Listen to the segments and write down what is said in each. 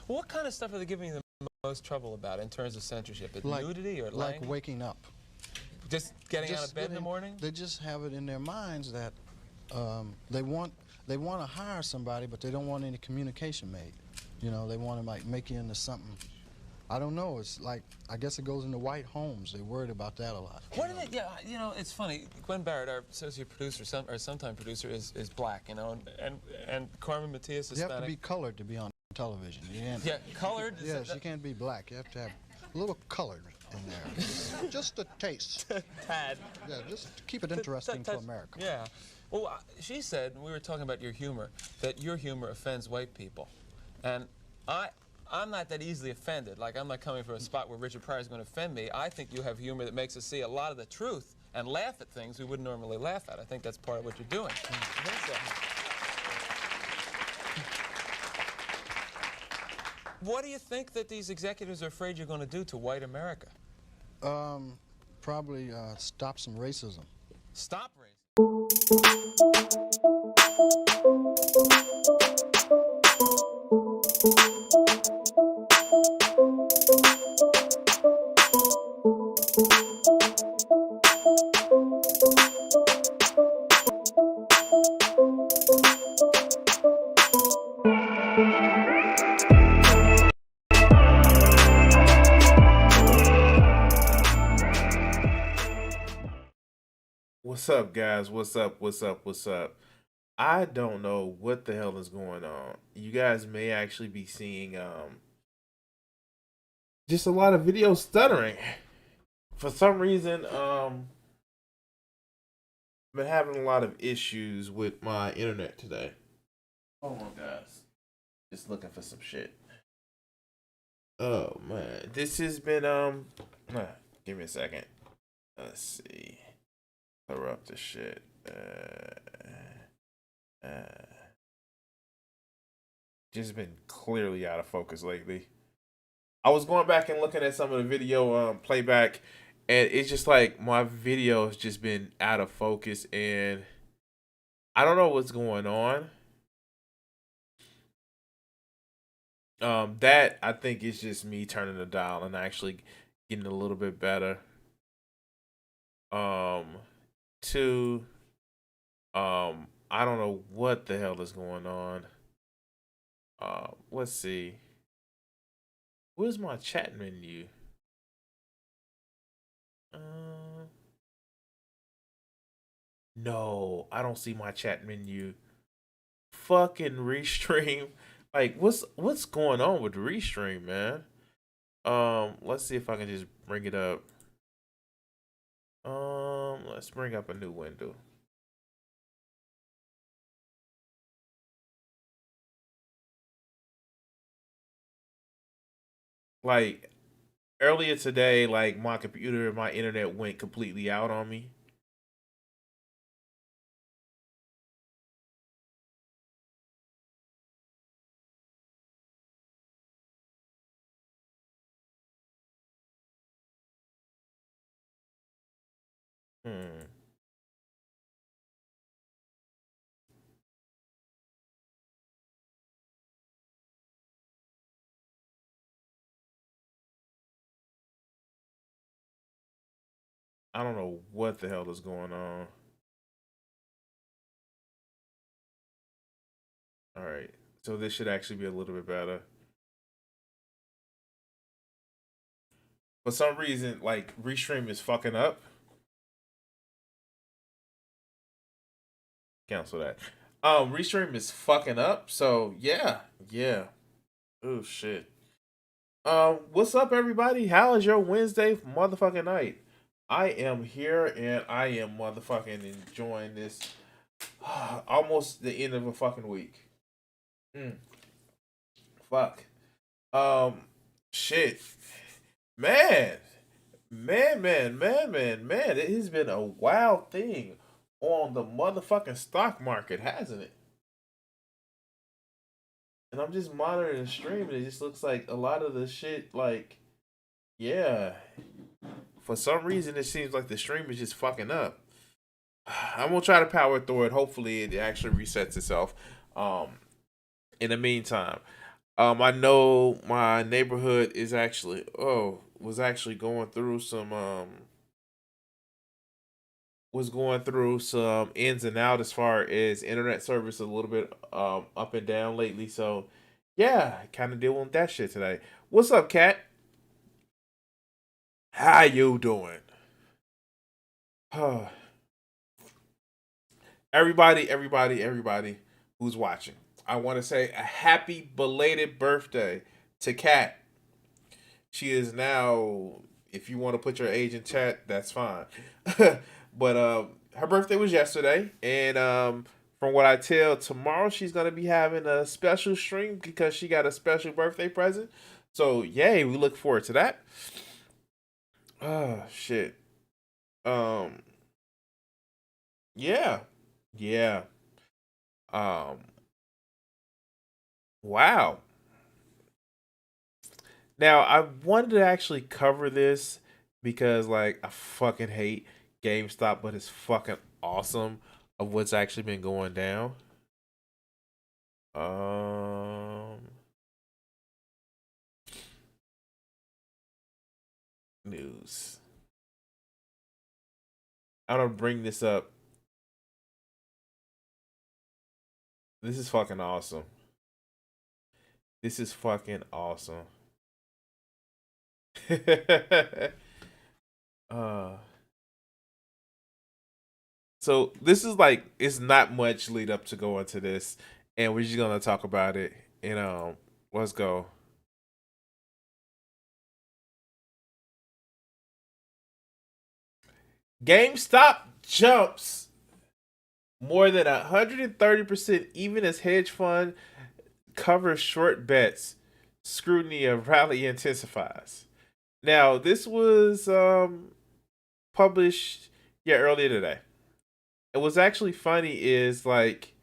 What kind of stuff are they giving you the most trouble about in terms of censorship? Nudity or like language? waking up. Just getting out of bed in the morning? They just have it in their minds that they want to hire somebody, but they don't want any communication made. You know, they want to like make you into something. I don't know. It's like, I guess it goes into white homes. They're worried about that a lot. What do they? Yeah, you know, it's funny. Gwen Barrett, our associate producer, or sometime producer, is black. You know, and Carmen Matias is Hispanic. You have to be colored to be on television. Yeah, colored. Yes, you can't be black. You have to have a little colored in there, just a taste. Tad. Yeah, just to keep it interesting for America. Yeah. Well, she said, we were talking about your humor, that your humor offends white people, and I'm not that easily offended. Like, I'm not coming from a spot where Richard Pryor is going to offend me. I think you have humor that makes us see a lot of the truth and laugh at things we wouldn't normally laugh at. I think that's part of what you're doing. What do you think that these executives are afraid you're going to do to white America? Probably stop some racism. Stop racism? What's up, guys? What's up? I don't know what the hell is going on. You guys may actually be seeing just a lot of video stuttering. For some reason, been having a lot of issues with my internet today. Hold on, guys. Just looking for some shit. Oh man, this has been give me a second. Let's see. Corrupt the shit. Just been clearly out of focus lately. I was going back and looking at some of the video playback, and it's just like my video has just been out of focus, and I don't know what's going on. That I think is just me turning the dial and actually getting a little bit better. Two, I don't know what the hell is going on. Let's see. Where's my chat menu? No, I don't see my chat menu. Fucking restream. Like, what's going on with restream, man? Let's see if I can just bring it up. Let's bring up a new window. Like, earlier today, like, my computer and my internet went completely out on me. I don't know what the hell is going on. All right. So this should actually be a little bit better. For some reason, like, Restream is fucking up. Cancel that. Restream is fucking up. So yeah. Oh shit. What's up, everybody? How is your Wednesday motherfucking night? I am here and I am motherfucking enjoying this. Almost the end of a fucking week. Fuck. Shit. Man. It has been a wild thing on the motherfucking stock market, hasn't it? And I'm just monitoring the stream, and it just looks like a lot of the shit, like, yeah. For some reason, it seems like the stream is just fucking up. I'm gonna try to power through it. Hopefully, it actually resets itself. In the meantime, I know my neighborhood is actually was actually going through some ins and out as far as internet service a little bit up and down lately. So yeah, kind of dealing with that shit today. What's up, Cat? How you doing? everybody who's watching. I want to say a happy belated birthday to Kat. She is now, if you want to put your age in chat, that's fine. But her birthday was yesterday, and from what I tell, tomorrow she's gonna be having a special stream because she got a special birthday present. So yay, we look forward to that. Oh shit. Um, yeah, yeah. Um, wow. Now I wanted to actually cover this because like I fucking hate GameStop, but it's fucking awesome of what's actually been going down. Um News. I'm gonna bring this up. This is fucking awesome. This is fucking awesome. uh so this is like it's not much lead up to go into this, and we're just gonna talk about it. And let's go. GameStop jumps more than 130% even as hedge fund covers short bets. Scrutiny of rally intensifies. Now, this was published earlier today. And what's actually funny is like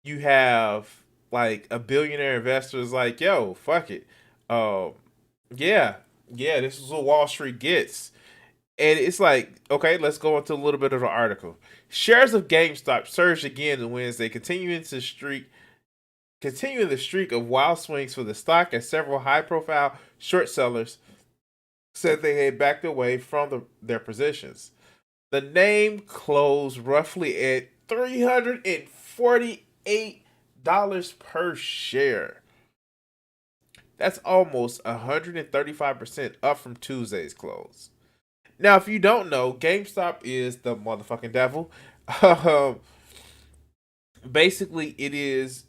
you have like a billionaire investor is like, yo, fuck it. Um yeah, this is what Wall Street gets. And it's like, okay, let's go into a little bit of the article. Shares of GameStop surged again on Wednesday, continuing the streak of wild swings for the stock as several high-profile short sellers said they had backed away from their positions. The name closed roughly at $348 per share. That's almost 135% up from Tuesday's close. Now, if you don't know, GameStop is the motherfucking devil. Um, Basically, it is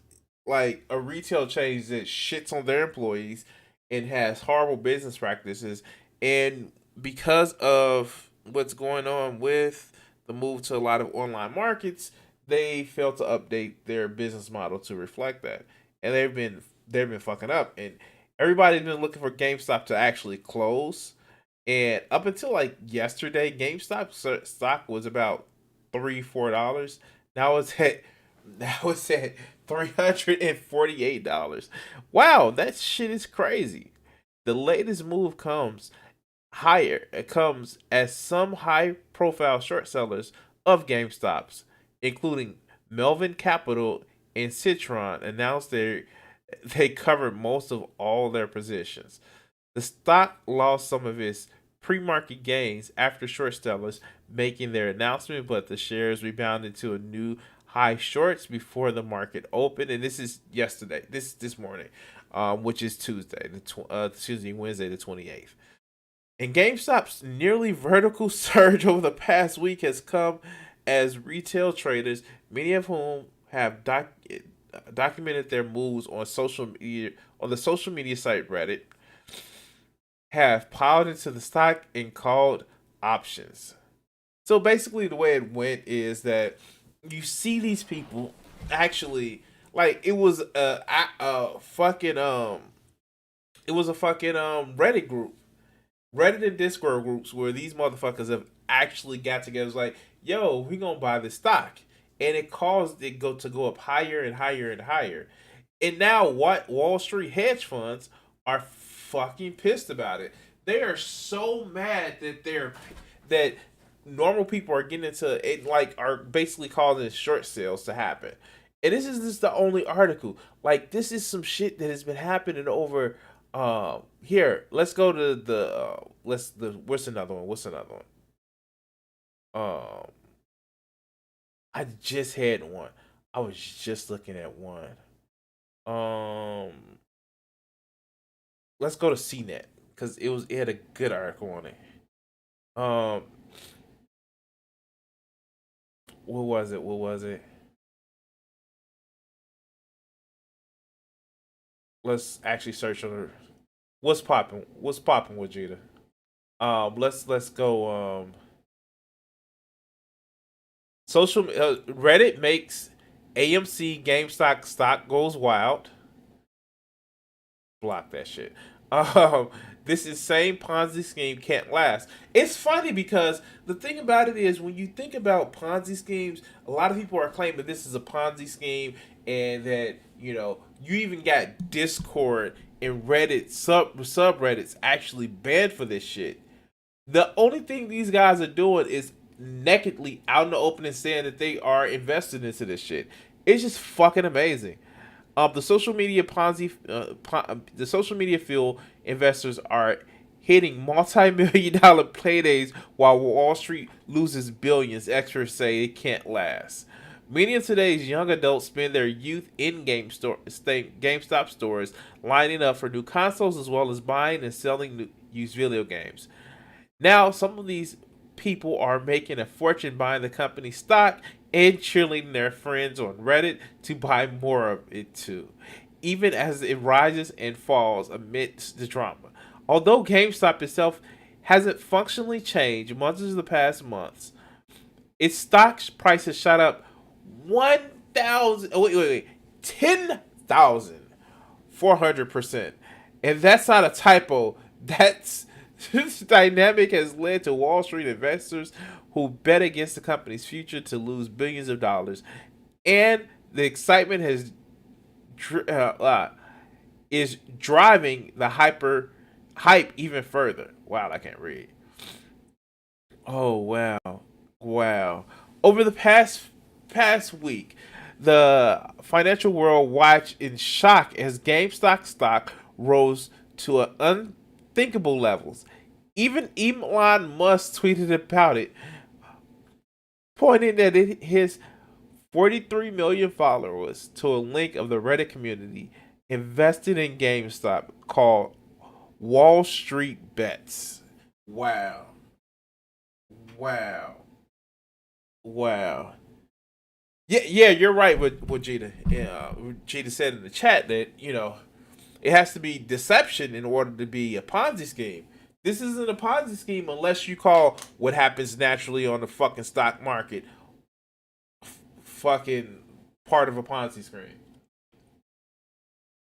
like a retail chain that shits on their employees and has horrible business practices. And because of what's going on with the move to a lot of online markets, they failed to update their business model to reflect that. And they've been fucking up. And everybody's been looking for GameStop to actually close. And up until like yesterday, GameStop stock was about $3-4. Now it's at $348. Wow, that shit is crazy. The latest move comes higher. It comes as some high-profile short sellers of GameStops, including Melvin Capital and Citron, announced they covered most of all their positions. The stock lost some of its pre-market gains after short sellers making their announcement, but the shares rebounded to a new high shorts before the market opened. And this is yesterday, this morning, which is Tuesday, Wednesday the 28th. And GameStop's nearly vertical surge over the past week has come as retail traders, many of whom have documented their moves on the social media site Reddit, have piled into the stock and called options. So basically, the way it went is that you see these people actually like it was a fucking Reddit group, Reddit and Discord groups where these motherfuckers have actually got together. It's like, yo, we gonna buy this stock, and it caused it to go up higher and higher and higher. And now what? Wall Street hedge funds are fucking pissed about it. They are so mad that normal people are getting into it, like are basically causing short sales to happen. And this is just the only article. Like, this is some shit that has been happening over. Here, let's go to the let's the what's another one? What's another one? Um, I just had one. I was just looking at one. Um, let's go to CNET because it had a good article on it. Um, what was it? What was it? Let's actually search on the what's popping. What's popping with Jada? Let's go. Social Reddit makes AMC GameStop stock goes wild. Block that shit. Um, this insane Ponzi scheme can't last. It's funny because the thing about it is when you think about Ponzi schemes, a lot of people are claiming this is a Ponzi scheme and that you even got Discord and Reddit subreddits actually banned for this shit. The only thing these guys are doing is nakedly out in the open and saying that they are invested into this shit. It's just fucking amazing. The social media the social media field investors are hitting multi-million dollar paydays while Wall Street loses billions. Experts say it can't last. Many of today's young adults spend their youth in GameStop stores, lining up for new consoles as well as buying and selling used video games. Now, some of these people are making a fortune buying the company's stock and cheerleading their friends on Reddit to buy more of it too, even as it rises and falls amidst the drama. Although GameStop itself hasn't functionally changed much in the past months, its stock price has shot up 1,000. Oh, wait, 10,400%, and that's not a typo. That's this dynamic has led to Wall Street investors who bet against the company's future to lose billions of dollars, and the excitement is driving the hype even further. Wow, I can't read. Oh wow, wow! Over the past week, the financial world watched in shock as GameStop stock rose to unthinkable levels. Even Elon Musk tweeted about it, pointing at his 43 million followers to a link of the Reddit community invested in GameStop called Wall Street Bets. Wow. Wow. Wow. Yeah, you're right with Gita. Yeah, Gita said in the chat that, it has to be deception in order to be a Ponzi scheme. This isn't a Ponzi scheme unless you call what happens naturally on the fucking stock market fucking part of a Ponzi scheme.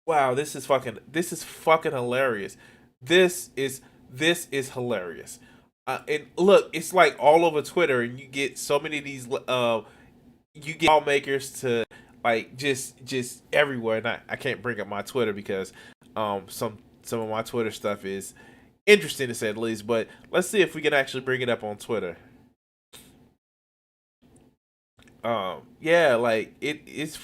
Wow, this is fucking hilarious. This is hilarious. And look, it's like all over Twitter, and you get so many of these. You get lawmakers to like just everywhere. And I can't bring up my Twitter because some of my Twitter stuff is interesting to say the least. But let's see if we can actually bring it up on Twitter. Yeah, like it's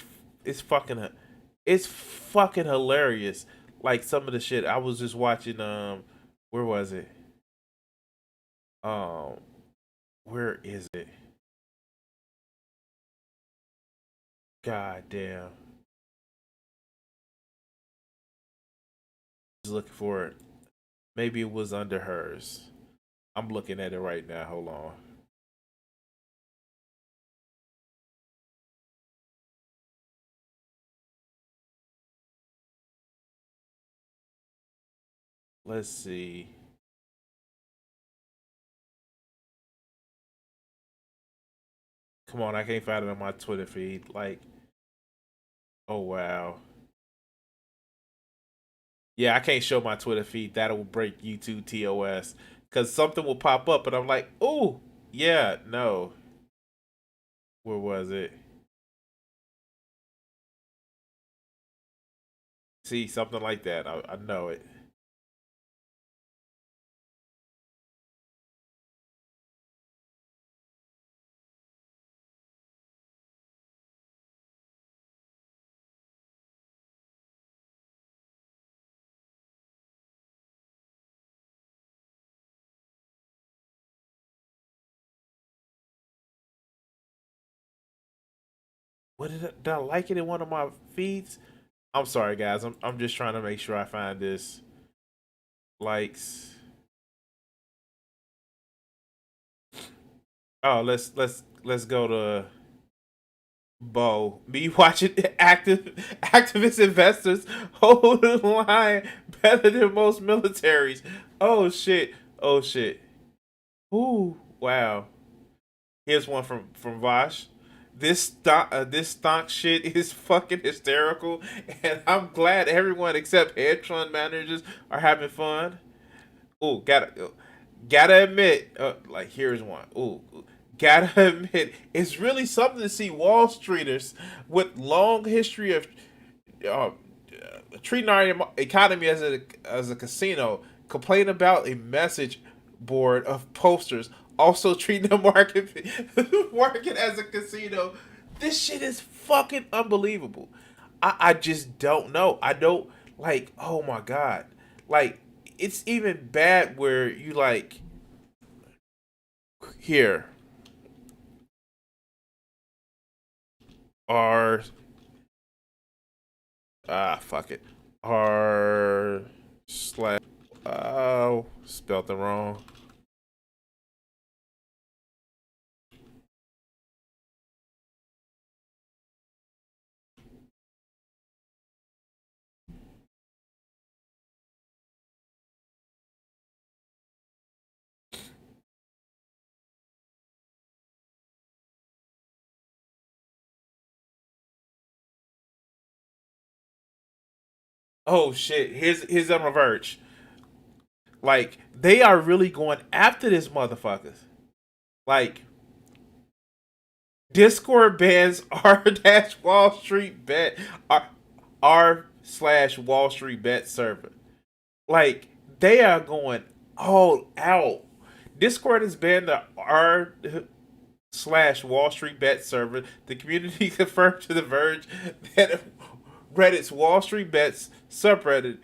fucking hilarious. Like some of the shit I was just watching. Where was it? Um, where is it? God damn. Just looking for it. Maybe it was under hers. I'm looking at it right now. Hold on. Let's see. Come on, I can't find it on my Twitter feed. Like, oh wow. Yeah, I can't show my Twitter feed. That'll break YouTube TOS. Cause something will pop up and I'm like, oh, yeah, no. Where was it? See, something like that. I know it. Did I like it in one of my feeds? I'm sorry, guys. I'm just trying to make sure I find this likes. Oh, let's go to Bo. Me watching activist investors hold the line better than most militaries. Oh shit. Oh shit. Ooh, wow. Here's one from Vosh. This stonk shit is fucking hysterical, and I'm glad everyone except hedge fund managers are having fun. Ooh, gotta admit, like here's one. Ooh, gotta admit, it's really something to see Wall Streeters with long history of uh, treating our economy as a casino complain about a message board of posters also treating the market as a casino. This shit is fucking unbelievable. I just don't know. I don't like. Oh my god, like it's even bad where you like here are fuck it are slash oh spelled it wrong. Oh shit! Here's on the verge. Like they are really going after this motherfuckers. Like Discord bans r dash Wall Street bet r slash Wall Street bet server. Like they are going all out. Discord has banned the r slash Wall Street bet server. The community confirmed to The Verge that Reddit's Wall Street Bets subreddit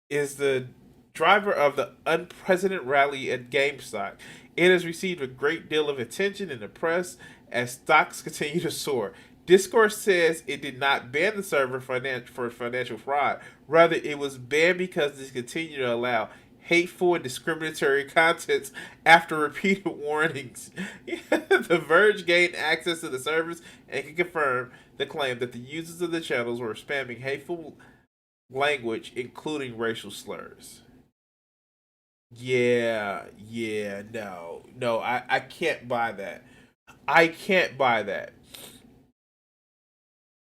is the driver of the unprecedented rally at GameStop. It has received a great deal of attention in the press as stocks continue to soar. Discourse says it did not ban the server for financial fraud. Rather, it was banned because it continued to allow hateful and discriminatory contents after repeated warnings. The Verge gained access to the servers and can confirm the claim that the users of the channels were spamming hateful language, including racial slurs. Yeah, no, I can't buy that. I can't buy that.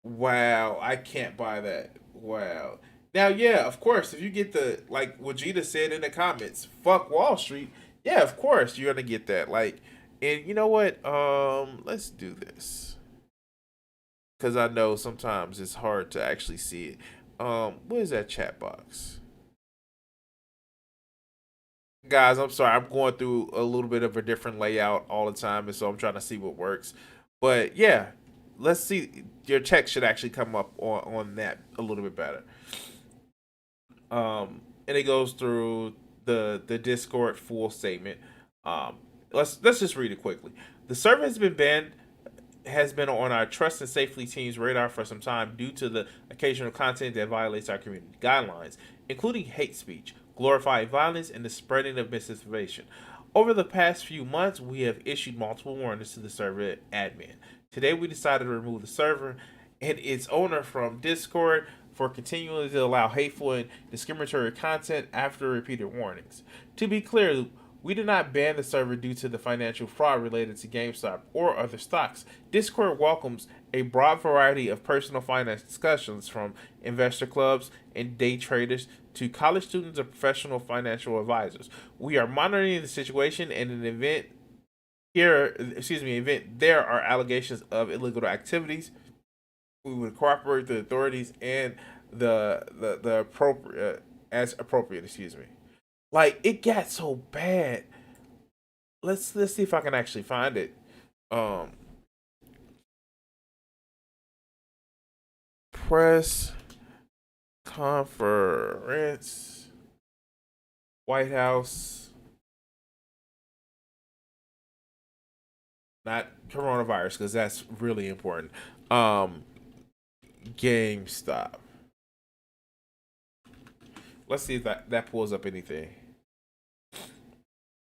Wow, I can't buy that. Wow. Now, yeah, of course, if you get the like what Vegeta said in the comments, fuck Wall Street. Yeah, of course you're gonna get that. Like, and you know what? Let's do this because I know sometimes it's hard to actually see it. Where's that chat box? Guys, I'm sorry. I'm going through a little bit of a different layout all the time, and so I'm trying to see what works. But yeah, let's see. Your text should actually come up on that a little bit better. And it goes through the Discord full statement. Let's just read it quickly. The server has been on our trust and safety team's radar for some time due to the occasional content that violates our community guidelines, including hate speech, glorifying violence, and the spreading of misinformation. Over the past few months, we have issued multiple warnings to the server admin. Today, we decided to remove the server and its owner from Discord for continuing to allow hateful and discriminatory content after repeated warnings. To be clear, we did not ban the server due to the financial fraud related to GameStop or other stocks. Discord welcomes a broad variety of personal finance discussions from investor clubs and day traders to college students and professional financial advisors. We are monitoring the situation and in event there are allegations of illegal activities, we would cooperate with the authorities and the appropriate as appropriate. Excuse me. Like it got so bad. Let's see if I can actually find it. Um, Press conference, White House, not coronavirus because that's really important. Um, GameStop. Let's see if that pulls up anything.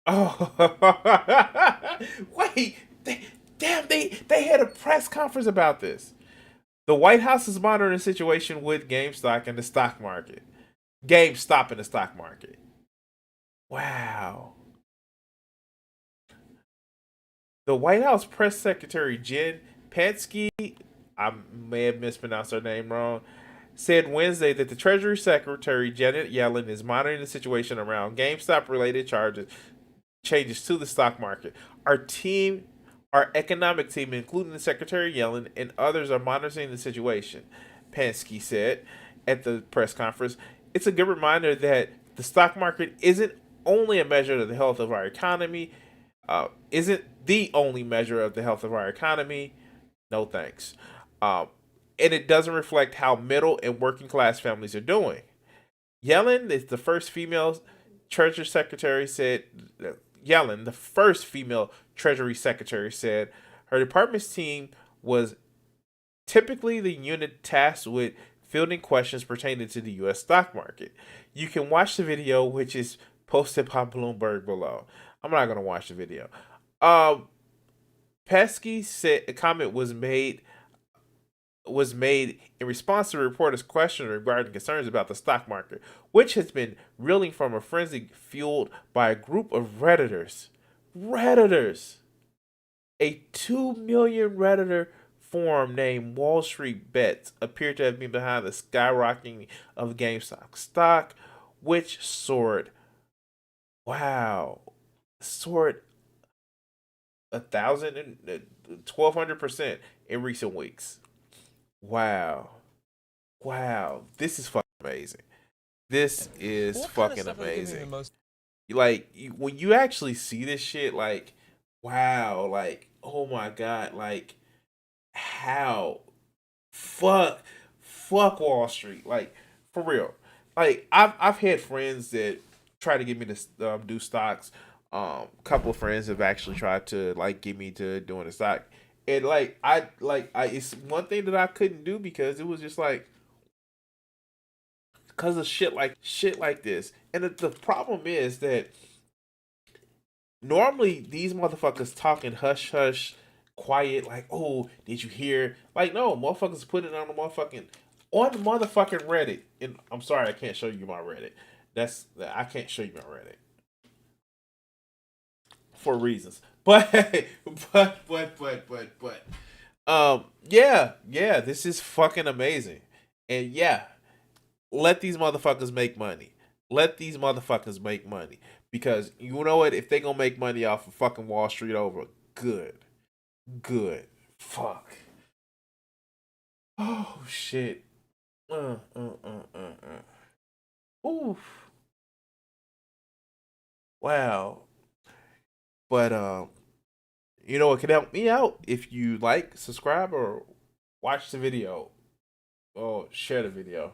Oh, wait! They had a press conference about this. The White House is monitoring the situation with GameStop and the stock market. GameStop in the stock market. Wow. The White House press secretary Jen Psaki, I may have mispronounced her name wrong, said Wednesday that the Treasury Secretary Janet Yellen is monitoring the situation around GameStop-related changes to the stock market. Our economic team, including the Secretary Yellen and others, are monitoring the situation, Psaki said at the press conference. It's a good reminder that the stock market isn't only a measure of the health of our economy, isn't the only measure of the health of our economy. No thanks. And it doesn't reflect how middle and working class families are doing. Yellen is the first female Treasury Secretary said. Yellen, the first female Treasury Secretary, said her department's team was typically the unit tasked with fielding questions pertaining to the U.S. stock market. You can watch the video, which is posted by Bloomberg below. I'm not going to watch the video. Psaki said a comment was made in response to a reporter's question regarding concerns about the stock market, which has been reeling from a frenzy fueled by a group of Redditors. A 2 million Redditor forum named Wall Street Bets appeared to have been behind the skyrocketing of GameStop stock, which soared 1,200% in recent weeks. Wow. This is fucking amazing. This is What kind of fucking stuff are giving you the amazing. most? Like, when you actually see this shit, like, wow, like, oh my god, like, how? Fuck Wall Street. Like, for real. Like, I've had friends that try to get me to do stocks. A couple of friends have actually tried to, like, get me to doing the stock. And, like, I it's one thing that I couldn't do because it was just like, because of shit like this. And the problem is that normally these motherfuckers talking hush hush, quiet, like, oh, did you hear? Like, no, motherfuckers put it on the motherfucking Reddit. And I'm sorry, I can't show you my Reddit. I can't show you my Reddit for reasons. But yeah, this is fucking amazing. And yeah, let these motherfuckers make money. Let these motherfuckers make money. Because you know what? If they gonna make money off of fucking Wall Street over, good. Fuck. Oh shit. Oof. Wow. But you know what can help me out? If you like, subscribe, or watch the video. Or share the video.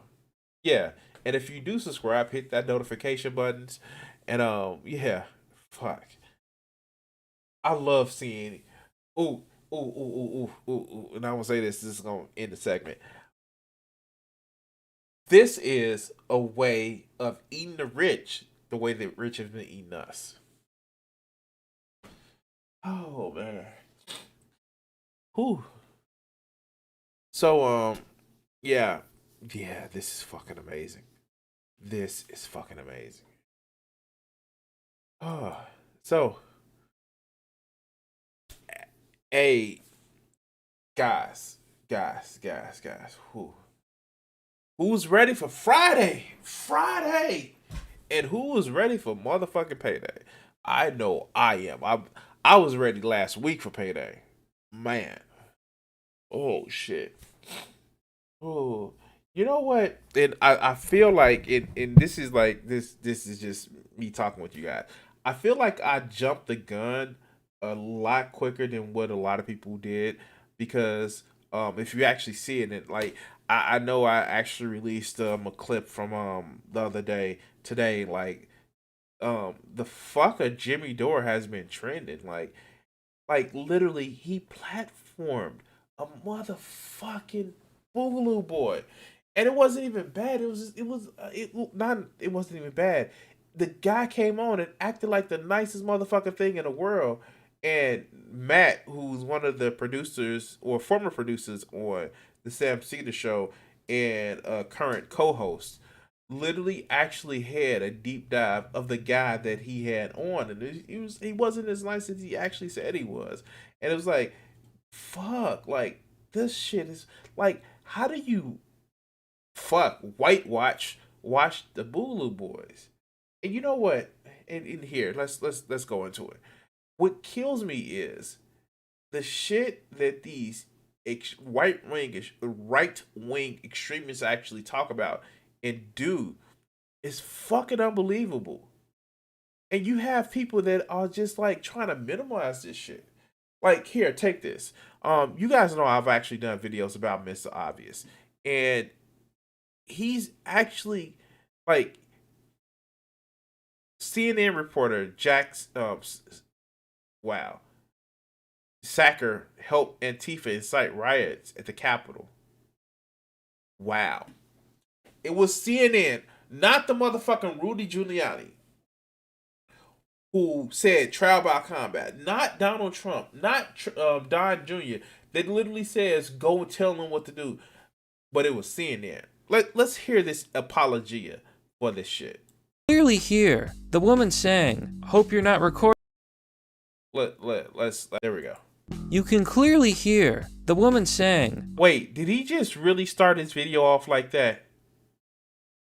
Yeah. And if you do subscribe, hit that notification buttons. And yeah. Fuck. I love seeing. Ooh, ooh. And I'm gonna say this. This is gonna end the segment. This is a way of eating the rich, the way that rich have been eating us. Oh man. Whew. So yeah. This is fucking amazing. This is fucking amazing. Oh, so hey, guys. Who? Who's ready for Friday? And who is ready for motherfucking payday? I know I am. I was ready last week for payday. Man. Oh shit. Oh. You know what? And I feel like and this is like this is just me talking with you guys. I feel like I jumped the gun a lot quicker than what a lot of people did because if you actually see it, and like I know I actually released a clip from the other day today, like the fucker Jimmy Dore has been trending, like literally he platformed a motherfucking Boogaloo boy. And it wasn't even bad. It wasn't even bad. The guy came on and acted like the nicest motherfucking thing in the world. And Matt, who's one of the producers or former producers on the Sam Cedar Show and a current co-host, literally actually had a deep dive of the guy that he had on, and he wasn't as nice as he actually said he was. And it was like, fuck, like this shit is like, how do you watch the Boogaloo Boys? And you know what? In here, let's go into it. What kills me is the shit that these right wing extremists actually talk about and do is fucking unbelievable. And you have people that are just like trying to minimize this shit. Like, here, take this. You guys know I've actually done videos about Mr. Obvious, and he's actually like CNN reporter Sacker helped Antifa incite riots at the Capitol. Wow. It was CNN, not the motherfucking Rudy Giuliani, who said trial by combat. Not Donald Trump, not Don Jr. That literally says go and tell them what to do. But it was CNN. Let's hear this apologia for this shit. Clearly here, the woman saying, "Hope you're not recording." There we go. You can clearly hear the woman saying, wait, did he just really start his video off like that?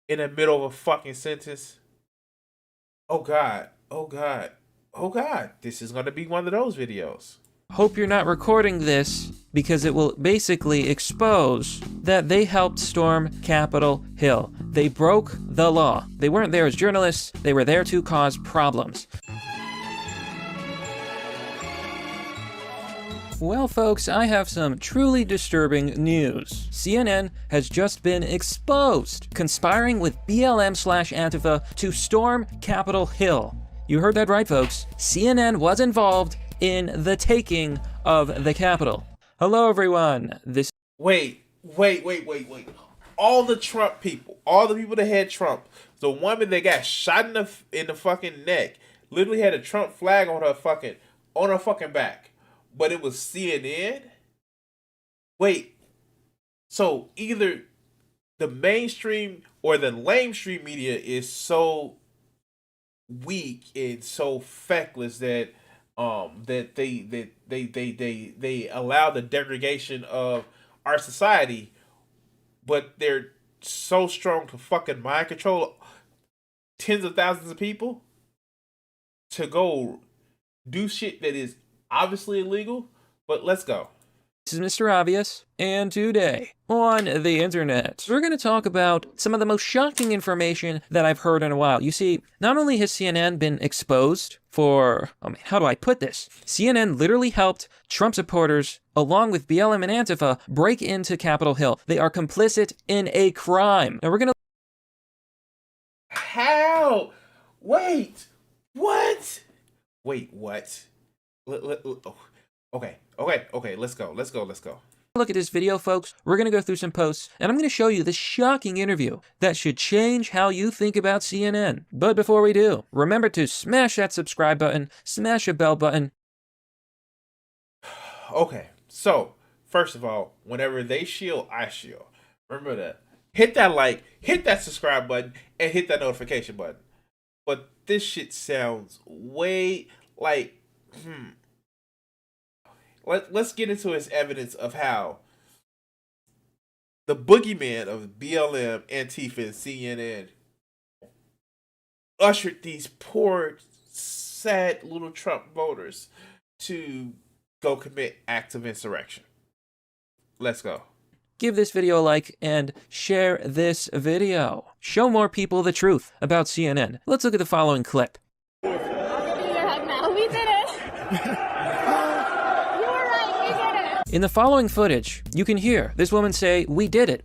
In the middle of a fucking sentence? Oh God, oh God, oh God. This is gonna be one of those videos. "Hope you're not recording this," because it will basically expose that they helped storm Capitol Hill. They broke the law. They weren't there as journalists, they were there to cause problems. Well, folks, I have some truly disturbing news. CNN has just been exposed, conspiring with BLM/Antifa to storm Capitol Hill. You heard that right, folks. CNN was involved in the taking of the Capitol. Hello, everyone. Wait. All the Trump people, all the people that had Trump, the woman that got shot in the fucking neck, literally had a Trump flag on her fucking back. But it was CNN? Wait, so either the mainstream or the lamestream media is so weak and so feckless that that they allow the degradation of our society, but they're so strong to fucking mind control tens of thousands of people to go do shit that is obviously illegal. But let's go. This is Mr. Obvious, and today on the internet, we're going to talk about some of the most shocking information that I've heard in a while. You see, not only has CNN been exposed for, how do I put this? CNN literally helped Trump supporters, along with BLM and Antifa, break into Capitol Hill. They are complicit in a crime. Now we're going to... How? Wait, what? Wait, what? Okay, let's go. Look at this video, folks. We're going to go through some posts, and I'm going to show you this shocking interview that should change how you think about CNN. But before we do, remember to smash that subscribe button, smash a bell button. Okay, so, first of all, whenever they shield, I shield. Remember that. Hit that like, hit that subscribe button, and hit that notification button. But this shit sounds way like, Let's get into his evidence of how the boogeyman of BLM, Antifa, and CNN ushered these poor, sad little Trump voters to go commit acts of insurrection. Let's go. Give this video a like and share this video. Show more people the truth about CNN. Let's look at the following clip. We did it. In the following footage, you can hear this woman say, we did it,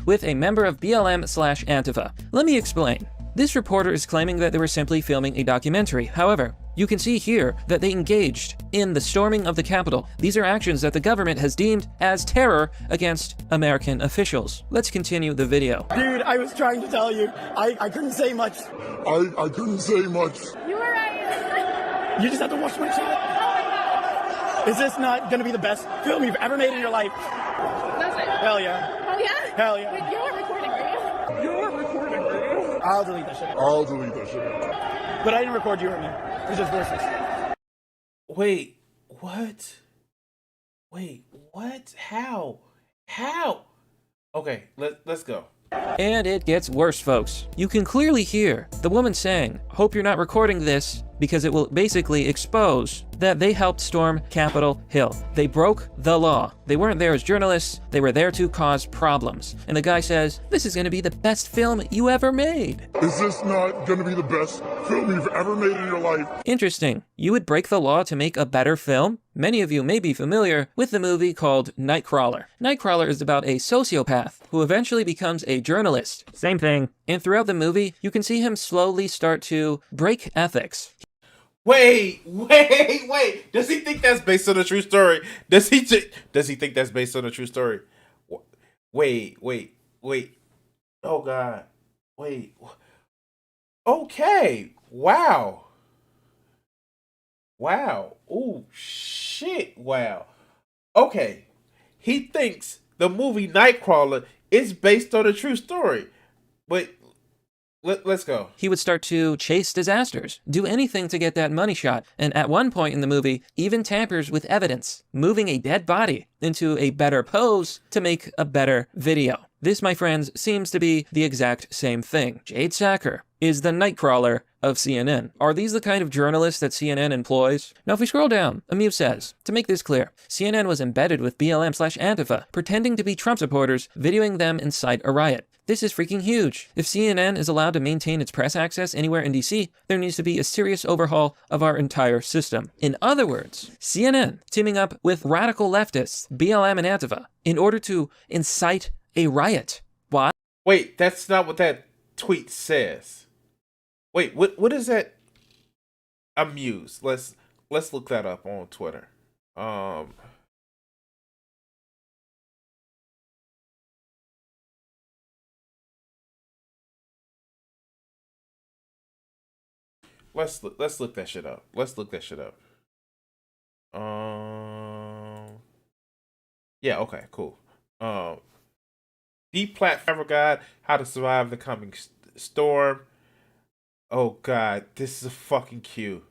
with a member of BLM/Antifa. Let me explain. This reporter is claiming that they were simply filming a documentary. However, You can see here that they engaged in the storming of the Capitol. These are actions that the government has deemed as terror against American officials. Let's continue the video. Dude, I was trying to tell you. I couldn't say much. I couldn't say much. You were right. You just have to watch my chat. Is this not going to be the best film you've ever made in your life? That's it. Hell yeah. Oh, yeah? Hell yeah. Wait, you're recording, right? You're recording, right? I'll delete that shit. I'll delete that shit. But I didn't record you or me. It's just voices. Wait, what? Wait, what? How? Okay, let's go. And it gets worse, folks. You can clearly hear the woman saying, "Hope you're not recording this," because it will basically expose that they helped storm Capitol Hill. They broke the law. They weren't there as journalists, they were there to cause problems. And the guy says, "This is gonna be the best film you ever made." Is this not gonna be the best film you've ever made in your life? Interesting. You would break the law to make a better film? Many of you may be familiar with the movie called Nightcrawler. Nightcrawler is about a sociopath who eventually becomes a journalist. Same thing. And throughout the movie, you can see him slowly start to break ethics. Wait. Does he think that's based on a true story? Does he think that's based on a true story? Wait. Oh God. Wait. Okay. Wow. Oh shit. Wow. Okay. He thinks the movie Nightcrawler is based on a true story. But let's go. He would start to chase disasters, do anything to get that money shot, and at one point in the movie, even tampers with evidence, moving a dead body into a better pose to make a better video. This, my friends, seems to be the exact same thing. Jade Sacker is the Nightcrawler of CNN. Are these the kind of journalists that CNN employs? Now, if we scroll down, Amuse says, to make this clear, CNN was embedded with BLM/Antifa, pretending to be Trump supporters, videoing them incite a riot. This is freaking huge. If CNN is allowed to maintain its press access anywhere in DC, there needs to be a serious overhaul of our entire system. In other words, CNN teaming up with radical leftists, BLM and Antifa, in order to incite a riot. Why? Wait, that's not what that tweet says. Wait, what is that? Amuse. Let's look that up on Twitter. Let's look that shit up. Yeah, okay, cool. Deep Platform Guide, How to Survive the Coming Storm. Oh God, this is a fucking Q.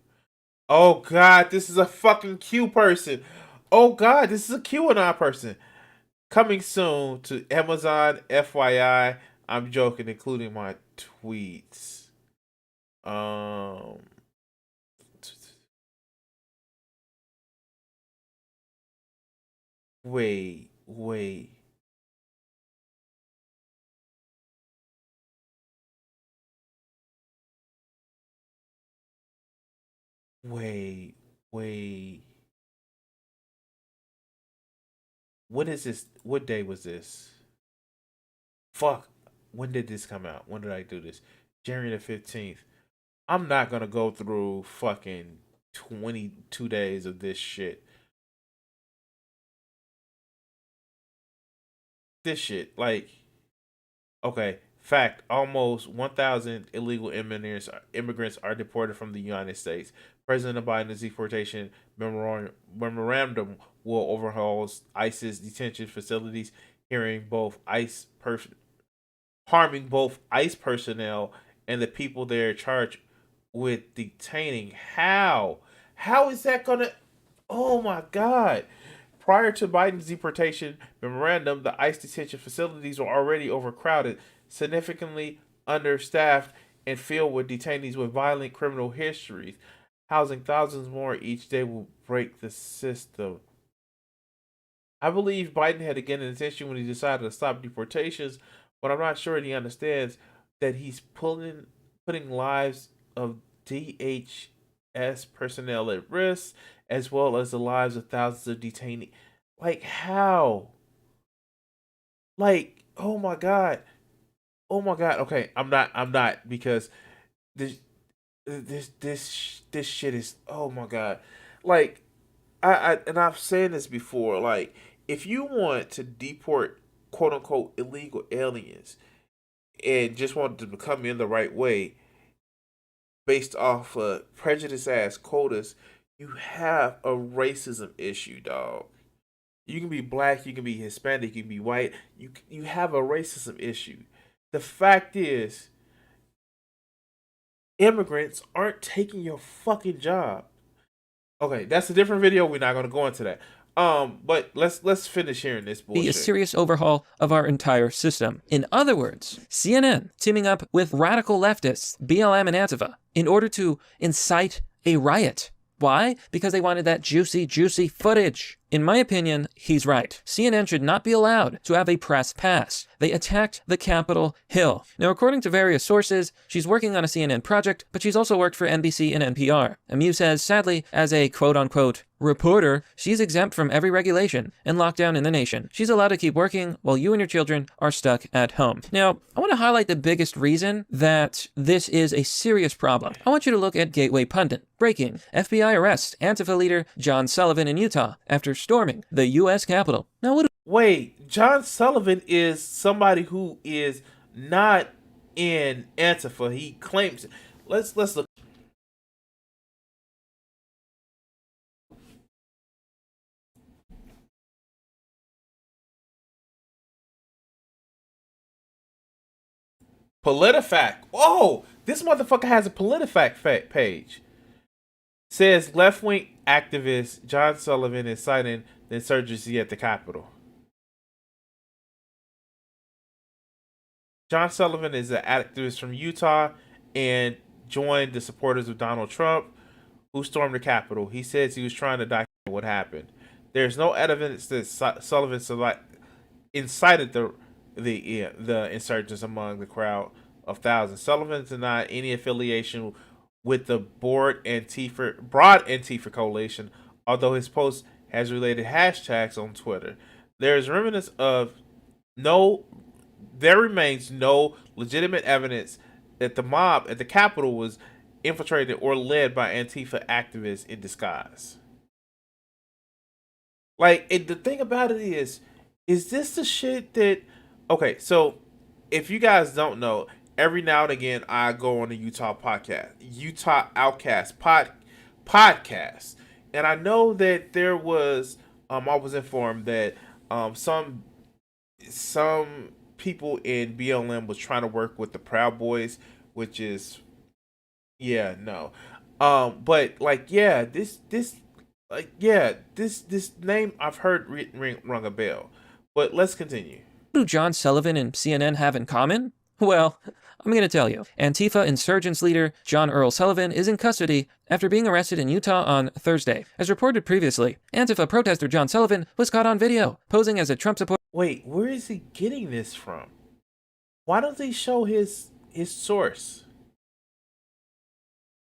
Oh God, this is a fucking Q person. Oh God, this is a QAnon person. Coming soon to Amazon, FYI. I'm joking, including my tweets. Wait. What is this? What day was this? Fuck. When did this come out? When did I do this? January the 15th. I'm not gonna go through fucking 22 days of this shit. This shit, like, okay. Fact: almost 1,000 illegal immigrants are deported from the United States. President Biden's deportation memorandum will overhaul ICE's detention facilities, harming both ICE personnel and the people they're charged with detaining. How is that gonna? Oh my God! Prior to Biden's deportation memorandum, the ICE detention facilities were already overcrowded, significantly understaffed, and filled with detainees with violent criminal histories. Housing thousands more each day will break the system. I believe Biden had again an intention when he decided to stop deportations, but I'm not sure he understands that he's putting lives of DHS personnel at risk, as well as the lives of thousands of detainees. Like, how? Like, oh my God. Okay, I'm not because this shit is, oh my god. Like and I've said this before, like if you want to deport quote unquote illegal aliens and just want to come in the right way based off of prejudice ass quotas, you have a racism issue, dog. You can be black, you can be Hispanic, you can be white. You have a racism issue. The fact is, immigrants aren't taking your fucking job. Okay, that's a different video. We're not gonna go into that. But let's finish hearing this bullshit. Be a serious overhaul of our entire system. In other words, CNN teaming up with radical leftists, BLM and Antifa, in order to incite a riot. Why? Because they wanted that juicy footage. In my opinion, he's right. CNN should not be allowed to have a press pass. They attacked the Capitol Hill. Now, according to various sources, she's working on a CNN project, but she's also worked for NBC and NPR. Amu says, sadly, as a quote-unquote reporter, she's exempt from every regulation and lockdown in the nation. She's allowed to keep working while you and your children are stuck at home. Now, I want to highlight the biggest reason that this is a serious problem. I want you to look at Gateway Pundit. Breaking: FBI arrests Antifa leader John Sullivan in Utah after storming the U.S. Capitol. Now, what? Wait, John Sullivan is somebody who is not in Antifa. He claims. Let's look. PolitiFact. Oh, this motherfucker has a PolitiFact page. Says left-wing activist John Sullivan is citing the insurgency at the Capitol. John Sullivan is an activist from Utah and joined the supporters of Donald Trump who stormed the Capitol. He says he was trying to document what happened. There's no evidence that Sullivan incited the insurgents among the crowd of thousands. Sullivan denied any affiliation with the broad Antifa coalition, although his post has related hashtags on Twitter. There remains no legitimate evidence that the mob at the Capitol was infiltrated or led by Antifa activists in disguise. Like, the thing about it is this the shit that... Okay, so if you guys don't know, every now and again I go on a Utah Outcast podcast, and I know that there was I was informed that some people in BLM was trying to work with the Proud Boys, which is but like this name I've heard rung a bell. But let's continue. What do John Sullivan and CNN have in common? Well, I'm going to tell you. Antifa insurgents leader John Earl Sullivan is in custody after being arrested in Utah on Thursday. As reported previously, Antifa protester John Sullivan was caught on video posing as a Trump supporter. Wait, where is he getting this from? Why don't they show his source?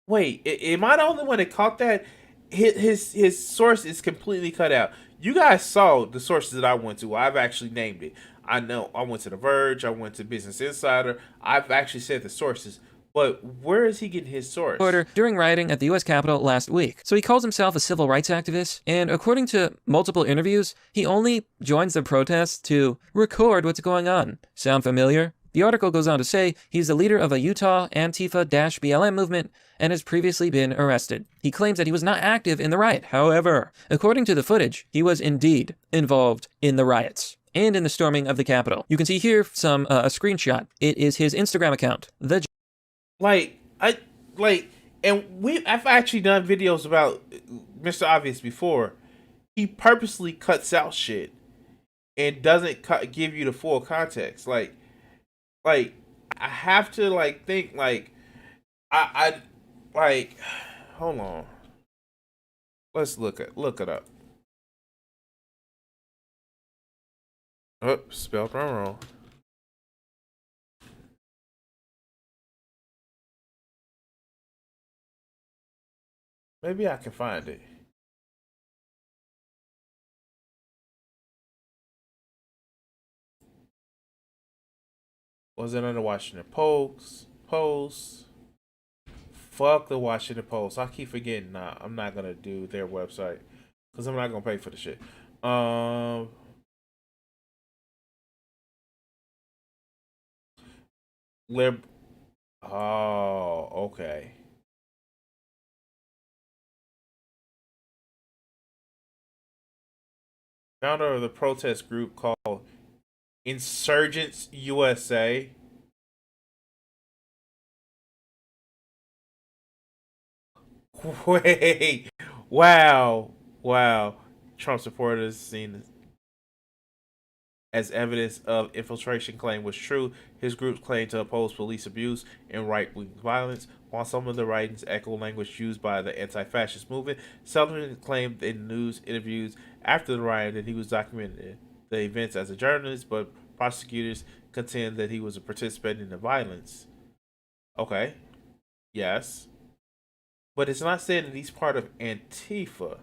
Wait, am I the only one that caught that? His source is completely cut out. You guys saw the sources that I went to. I've actually named it. I know I went to The Verge. I went to Business Insider. I've actually said the sources. But where is he getting his source? During rioting at the U.S. Capitol last week. So he calls himself a civil rights activist, and according to multiple interviews, he only joins the protests to record what's going on. Sound familiar? The article goes on to say he's the leader of a Utah Antifa-BLM movement and has previously been arrested. He claims that he was not active in the riot. However, according to the footage, he was indeed involved in the riots and in the storming of the Capitol. You can see here a screenshot. It is his Instagram account. I've actually done videos about Mr. Obvious before. He purposely cuts out shit and doesn't give you the full context. Like I have to think hold on. Let's look it up. Oops, spelled wrong. Maybe I can find it. Was it under Washington Post? Fuck the Washington Post. I keep forgetting. Nah, I'm not gonna do their website because I'm not gonna pay for the shit. Lib. Oh, okay. Founder of the protest group called Insurgents USA. Wait, wow. Trump supporters seen as evidence of infiltration claim was true. His groups claimed to oppose police abuse and right-wing violence, while some of the writings echo language used by the anti-fascist movement. Sullivan claimed in news interviews after the riot that he was documenting the events as a journalist, but prosecutors contend that he was a participant in the violence. Okay, yes. But it's not saying that he's part of Antifa.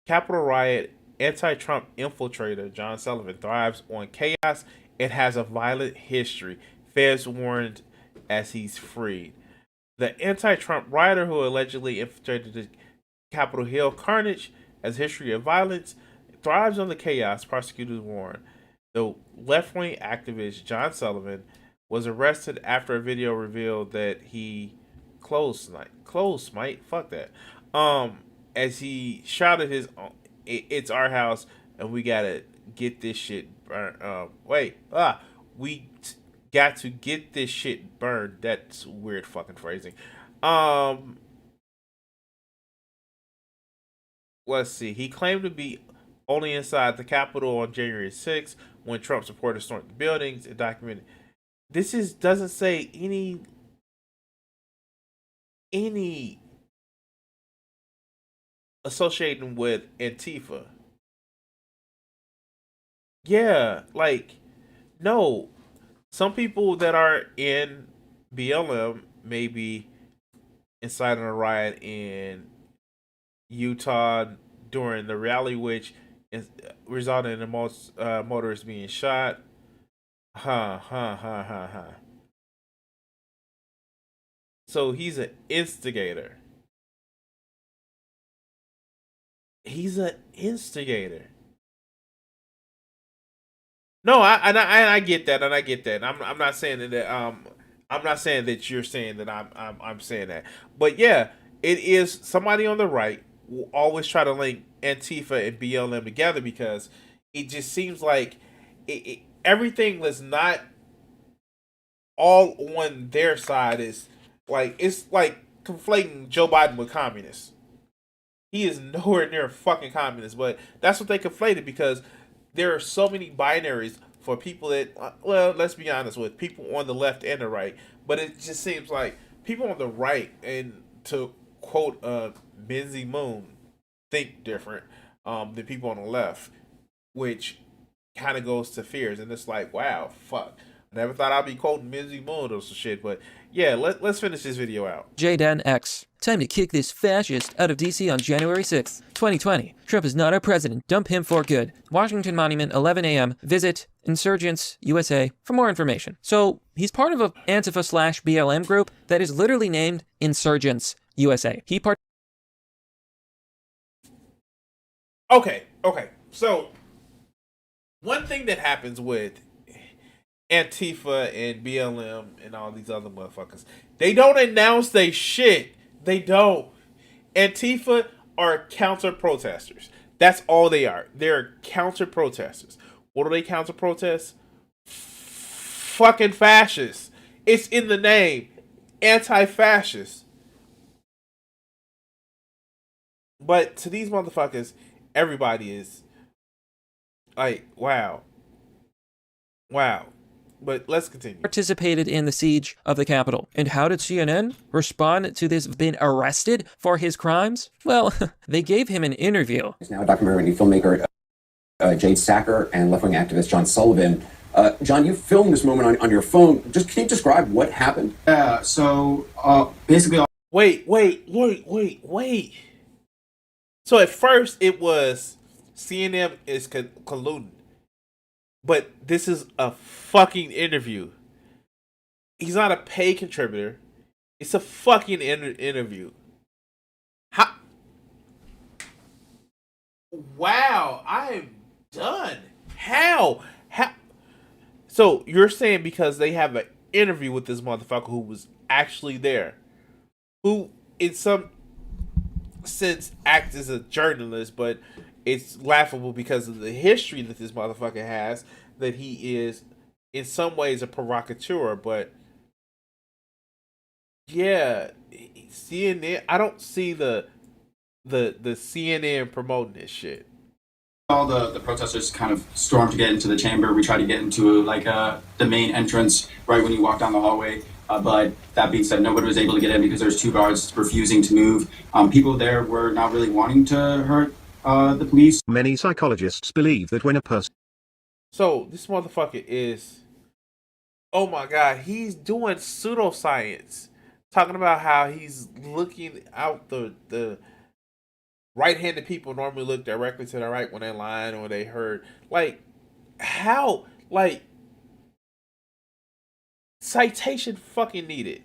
Capitol riot anti-Trump infiltrator John Sullivan thrives on chaos and has a violent history. Feds warned as he's freed. The anti-Trump rioter who allegedly infiltrated the Capitol Hill carnage has a history of violence thrives on the chaos, prosecutors warn. The left-wing activist John Sullivan was arrested after a video revealed that he closed smite, fuck that. As he shouted his "It's our house and we gotta get this shit burned." We got to get this shit burned. That's weird fucking phrasing. Let's see. He claimed to be only inside the Capitol on January 6th when Trump supporters stormed the buildings and documented. Doesn't say any associating with Antifa. Yeah, like, no. Some people that are in BLM may be inciting a riot in Utah during the rally, which resulted in the most motorists being shot. So he's an instigator. He's an instigator. No, I get that, and I get that. I'm not saying that I'm not saying that you're saying that I'm saying that, but yeah, it is somebody on the right will always try to link Antifa and BLM together because it just seems like everything was not all on their side. Is like it's like conflating Joe Biden with communists. He is nowhere near a fucking communist, but that's what they conflated because there are so many binaries for people that, well, let's be honest with people on the left and the right, but it just seems like people on the right, and to quote Benzie Moon, think different than people on the left, which kind of goes to fears, and it's like, wow, fuck. Never thought I'd be quoting Benzie Moon or some shit, but yeah, let's finish this video out. JDan X. Time to kick this fascist out of DC on January 6th, 2020. Trump is not our president. Dump him for good. Washington Monument, 11 a.m. Visit Insurgents USA for more information. So he's part of a Antifa/BLM group that is literally named Insurgents USA. Okay. So one thing that happens with Antifa and BLM and all these other motherfuckers, they don't announce they shit. They don't. Antifa are counter protesters. That's all they are. They're counter protesters. What do they counter protest? Fucking fascists. It's in the name. Anti-fascist. But to these motherfuckers, everybody is like, wow. But let's continue. Participated in the siege of the Capitol. And how did CNN respond to this? Been arrested for his crimes? Well, they gave him an interview. He's now a documentary filmmaker Jade Sacker and left-wing activist John Sullivan. John, you filmed this moment on your phone. Just can you describe what happened? Yeah. So basically, Wait. So at first it was CNN is colluding. But this is a fucking interview. He's not a paid contributor. It's a fucking interview. How? Wow, I am done. How? So you're saying because they have an interview with this motherfucker who was actually there, who in some sense acts as a journalist, but it's laughable because of the history that this motherfucker has, that he is in some ways a provocateur, but yeah, CNN, I don't see the CNN promoting this shit. All the protesters kind of stormed to get into the chamber. We tried to get into the main entrance right when you walk down the hallway. But that being said, nobody was able to get in because there's 2 guards refusing to move. People there were not really wanting to hurt the police. Many psychologists believe that when a person... So this motherfucker is, oh my god, he's doing pseudoscience, talking about how he's looking out the right-handed people normally look directly to the right when they're lying or they heard. Like, how? Like, citation fucking needed.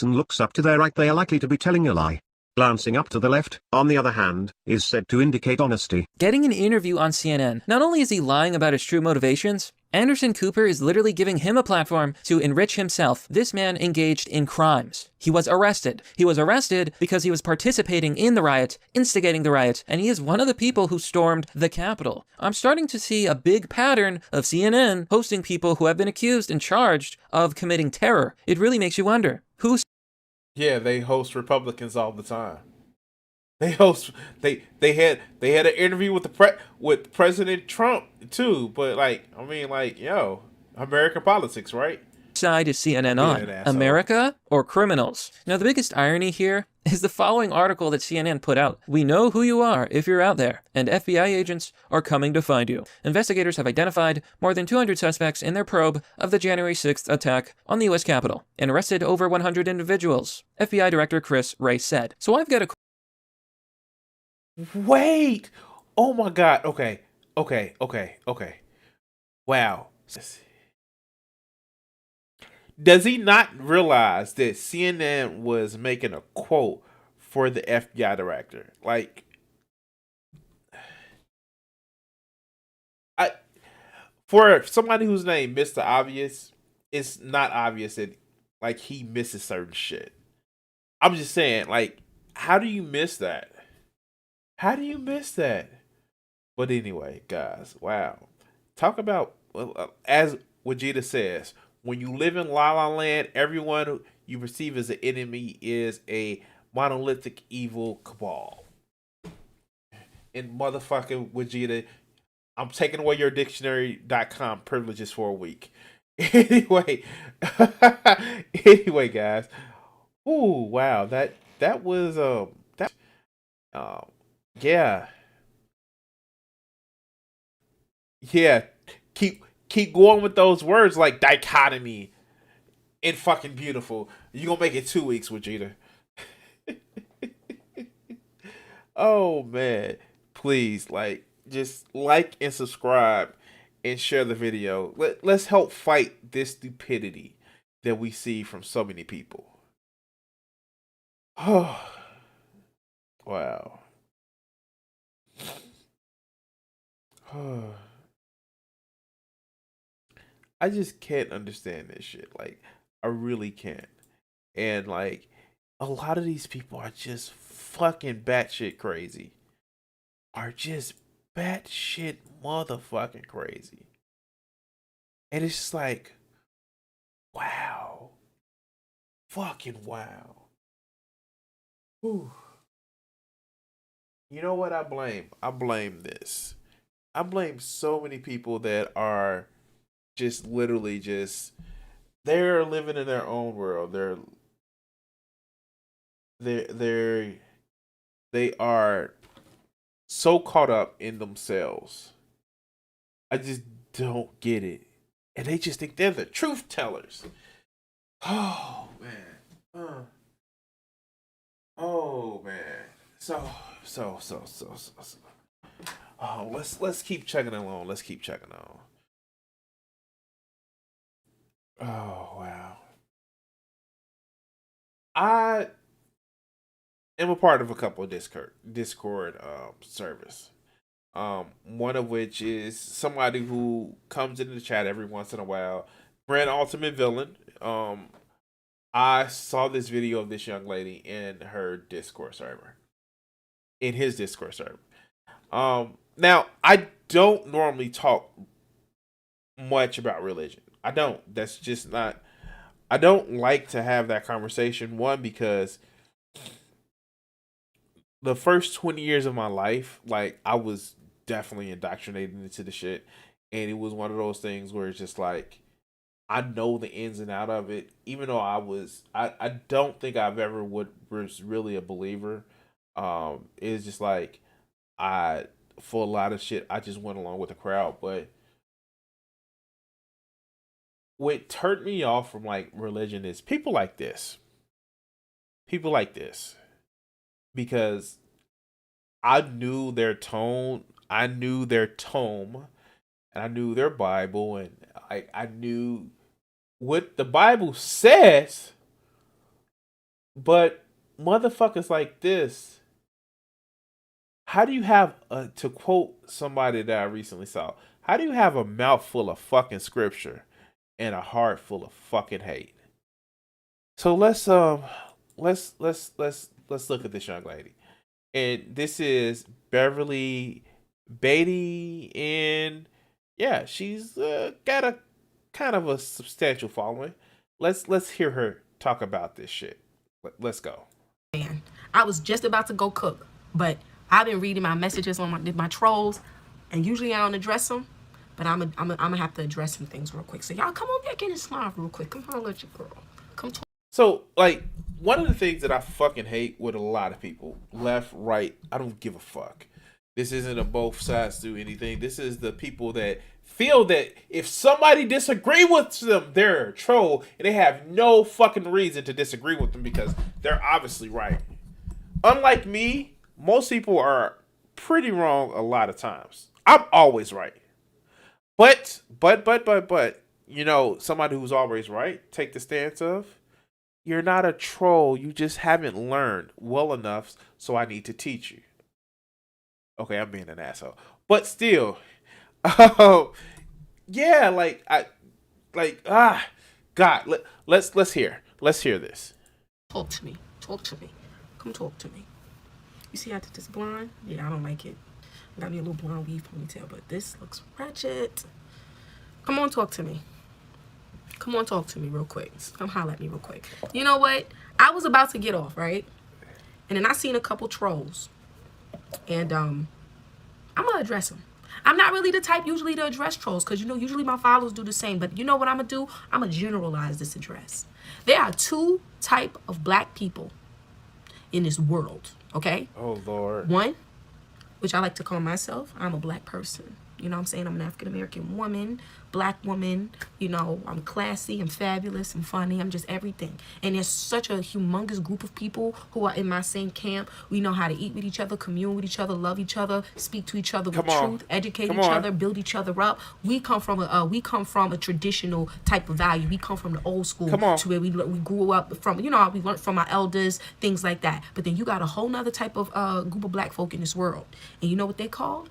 Looks up to their right, they are likely to be telling a lie. Glancing up to the left, on the other hand, is said to indicate honesty. Getting an interview on CNN, not only is he lying about his true motivations, Anderson Cooper is literally giving him a platform to enrich himself. This man engaged in crimes. He was arrested. He was arrested because he was participating in the riot, instigating the riot, and he is one of the people who stormed the Capitol. I'm starting to see a big pattern of CNN hosting people who have been accused and charged of committing terror. It really makes you wonder, who's... Yeah, they host Republicans all the time. They host. They had an interview with with President Trump too. But like, I mean, like, yo, American politics, right? Side is CNN on? America or criminals? Now, the biggest irony here is the following article that CNN put out. We know who you are if you're out there, and FBI agents are coming to find you. Investigators have identified more than 200 suspects in their probe of the January 6th attack on the U.S. Capitol and arrested over 100 individuals, FBI Director Chris Wray said. So I've got a... Wait! Oh my god. Okay. Wow. Does he not realize that CNN was making a quote for the FBI director? Like, for somebody whose name Mr. Obvious, it's not obvious that like he misses certain shit. I'm just saying, like, how do you miss that? How do you miss that? But anyway, guys, wow. Talk about, as Vegeta says, when you live in La La Land, everyone you perceive as an enemy is a monolithic evil cabal. And motherfucking Vegeta, I'm taking away your dictionary.com privileges for a week. Anyway, guys. Ooh, wow. That was yeah. Yeah. Keep going with those words like dichotomy and fucking beautiful. You're gonna make it 2 weeks, Vegeta. Oh man. Please, like, just like and subscribe and share the video. Let's help fight this stupidity that we see from so many people. Oh, wow. I just can't understand this shit. Like, I really can't. And like, a lot of these people are just fucking batshit crazy. Are just batshit motherfucking crazy. And it's just like, wow. Fucking wow. Whew. You know what I blame? I blame this. I blame so many people that are just literally just, they're living in their own world. They are so caught up in themselves. I just don't get it. And they just think they're the truth tellers. Oh man. Oh man. So. Oh, let's keep checking along. Let's keep checking on. Oh wow. I am a part of a couple of Discord service. One of which is somebody who comes into the chat every once in a while. Brand Ultimate Villain. I saw this video of this young lady in her Discord server. In his Discord server. Now I don't normally talk much about religion. I don't. That's just not. I don't like to have that conversation. One, because the first 20 years of my life, like, I was definitely indoctrinated into the shit. And it was one of those things where it's just like, I know the ins and out of it. Even though I don't think I've ever was really a believer. It's just like, for a lot of shit, I just went along with the crowd. But what turned me off from, like, religion is people like this. People like this. Because I knew their tone, I knew their tome, and I knew their Bible, and I knew what the Bible says, but motherfuckers like this, how do you have, to quote somebody that I recently saw, how do you have a mouth full of fucking scripture and a heart full of fucking hate? So let's look at this young lady. And this is Beverly Beatty, and yeah, she's got a kind of a substantial following. Let's hear her talk about this shit. Let's go. Man, I was just about to go cook, but I've been reading my messages on my trolls, and usually I don't address them. But I'm gonna have to address some things real quick. So y'all come on back in and smile real quick. Come on, let your girl. Come talk. So, like, one of the things that I fucking hate with a lot of people, left, right, I don't give a fuck. This isn't a both sides do anything. This is the people that feel that if somebody disagree with them, they're a troll, and they have no fucking reason to disagree with them because they're obviously right. Unlike me, most people are pretty wrong a lot of times. I'm always right. But, you know, somebody who's always right, take the stance of, you're not a troll, you just haven't learned well enough, so I need to teach you. Okay, I'm being an asshole. But still, yeah, God, let's hear this. Talk to me. Come talk to me. You see I did this blonde? Yeah, I don't like it. Got me a little blonde weave ponytail, but this looks ratchet. Come on, talk to me. Come on, talk to me real quick. Come holler at me real quick. You know what? I was about to get off, right? And then I seen a couple trolls. And I'm going to address them. I'm not really the type usually to address trolls because, you know, usually my followers do the same. But you know what I'm going to do? I'm going to generalize this address. There are two type of black people in this world, okay? Oh, Lord. One, which I like to call myself, I'm a black person. You know what I'm saying? I'm an African-American woman, black woman. You know, I'm classy, I'm fabulous, I'm funny, I'm just everything. And there's such a humongous group of people who are in my same camp. We know how to eat with each other, commune with each other, love each other, speak to each other with truth, educate each other, build each other up. We come from a traditional type of value. We come from the old school to where we grew up from, you know, we learned from our elders, things like that. But then you got a whole nother type of group of black folk in this world. And you know what they called?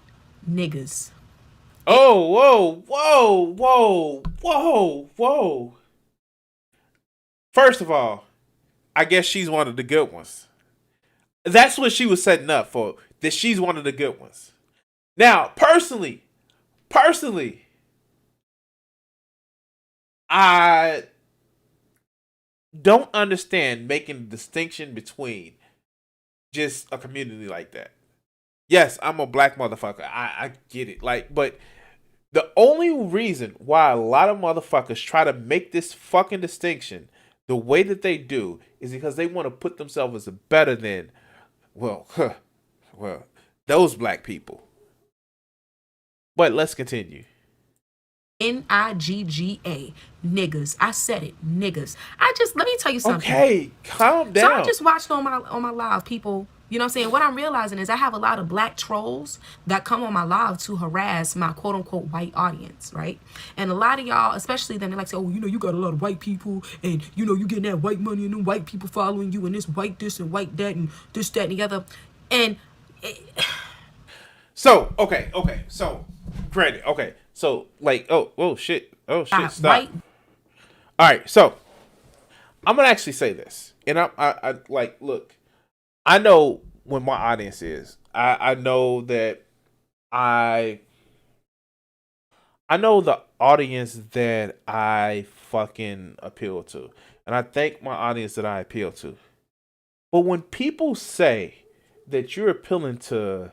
Niggas. Oh, whoa. First of all, I guess she's one of the good ones. That's what she was setting up for, that she's one of the good ones. Now, personally, I don't understand making a distinction between just a community like that. Yes, I'm a black motherfucker. I get it. Like, but the only reason why a lot of motherfuckers try to make this fucking distinction the way that they do is because they want to put themselves as better than, well, those black people. But let's continue. N-I-G-G-A. Niggas. I said it. Niggas. Let me tell you something. Okay, calm down. So I just watched on my live people You know what I'm saying? What I'm realizing is I have a lot of black trolls that come on my live to harass my quote unquote white audience, right? And a lot of y'all, especially them, they like say, oh, you know, you got a lot of white people and, you know, you getting that white money and them white people following you and this white this and white that and this, that, and the other. And so, okay. So, granted, okay. So, like, oh, shit. Stop. White. All right. So, I'm going to actually say this. And I like, look. I know when my audience is. I know that I know the audience that I fucking appeal to. And I thank my audience that I appeal to. But when people say that you're appealing to,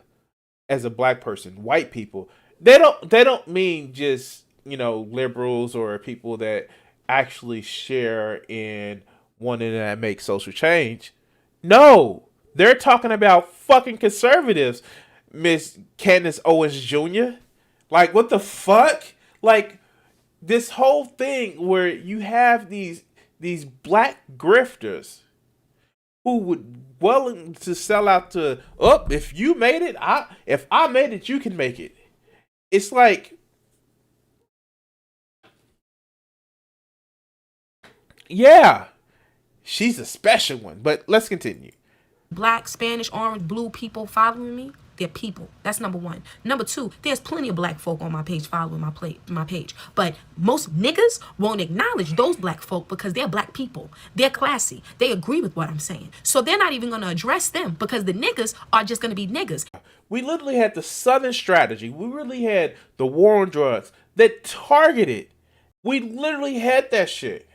as a black person, white people, they don't mean just, you know, liberals or people that actually share in wanting to make social change. No. They're talking about fucking conservatives, Miss Candace Owens Jr. Like, what the fuck? Like, this whole thing where you have these black grifters who would willing to sell out to, if you made it, if I made it, you can make it. It's like, yeah, she's a special one. But let's continue. Black, Spanish, orange, blue people following me, they're people. That's number one. Number two, there's plenty of black folk on my page following my page. But most niggas won't acknowledge those black folk because they're black people. They're classy. They agree with what I'm saying. So they're not even going to address them because the niggas are just going to be niggas. We literally had the Southern strategy. We really had the war on drugs that targeted. We literally had that shit.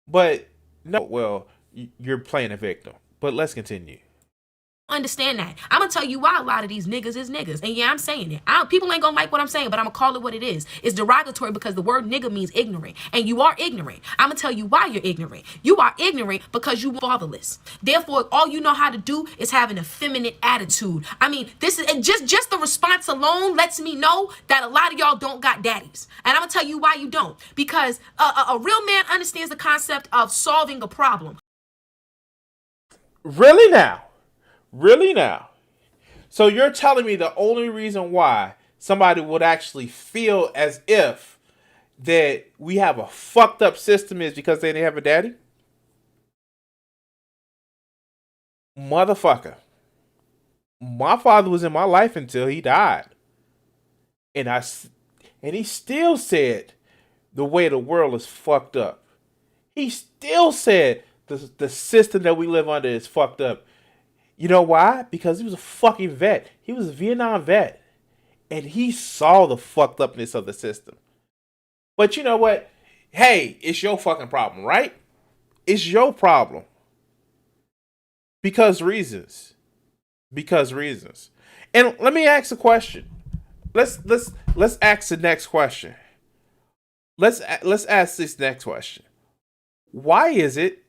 But no, well, you're playing a victim. But let's continue. Understand that. I'm gonna tell you why a lot of these niggas is niggas. And yeah, I'm saying it. People ain't gonna like what I'm saying, but I'm gonna call it what it is. It's derogatory because the word nigga means ignorant. And you are ignorant. I'm gonna tell you why you're ignorant. You are ignorant because you fatherless. Therefore, all you know how to do is have an effeminate attitude. I mean, this is just the response alone lets me know that a lot of y'all don't got daddies. And I'm gonna tell you why you don't. Because a real man understands the concept of solving a problem. Really now? So you're telling me the only reason why somebody would actually feel as if that we have a fucked up system is because they didn't have a daddy? Motherfucker. My father was in my life until he died. And he still said the way the world is fucked up. He still said the system that we live under is fucked up. You know why? Because he was a fucking vet. He was a Vietnam vet. And he saw the fucked upness of the system. But you know what? Hey, it's your fucking problem, right? It's your problem. Because reasons. And let me ask a question. Let's ask the next question. Let's ask this next question. Why is it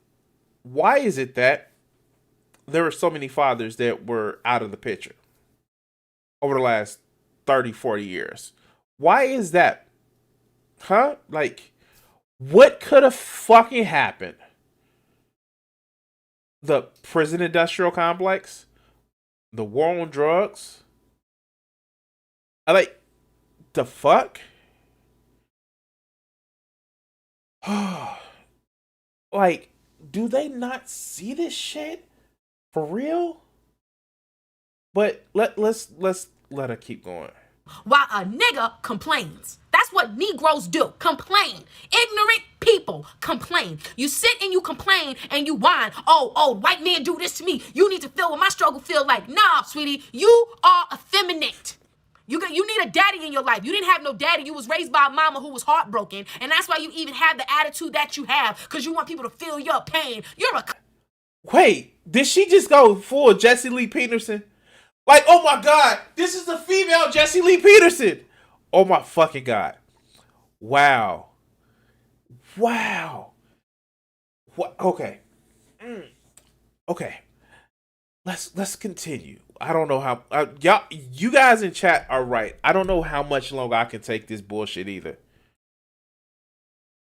that there were so many fathers that were out of the picture over the last 30, 40 years? Why is that? Huh? Like, what could have fucking happened? The prison industrial complex? The war on drugs? Like, the fuck? Like, do they not see this shit? For real? But let's let her keep going. While a nigga complains. That's what Negroes do. Complain. Ignorant people complain. You sit and you complain and you whine. Oh, white man do this to me. You need to feel what my struggle feel like. Nah, sweetie. You are effeminate. You need a daddy in your life. You didn't have no daddy. You was raised by a mama who was heartbroken. And that's why you even have the attitude that you have. Because you want people to feel your pain. You're a... Wait, did she just go full Jesse Lee Peterson? Like, oh my God, this is the female Jesse Lee Peterson. Oh my fucking God. Wow. What? Okay. Okay. Let's continue. I don't know how you guys in chat are right. I don't know how much longer I can take this bullshit either.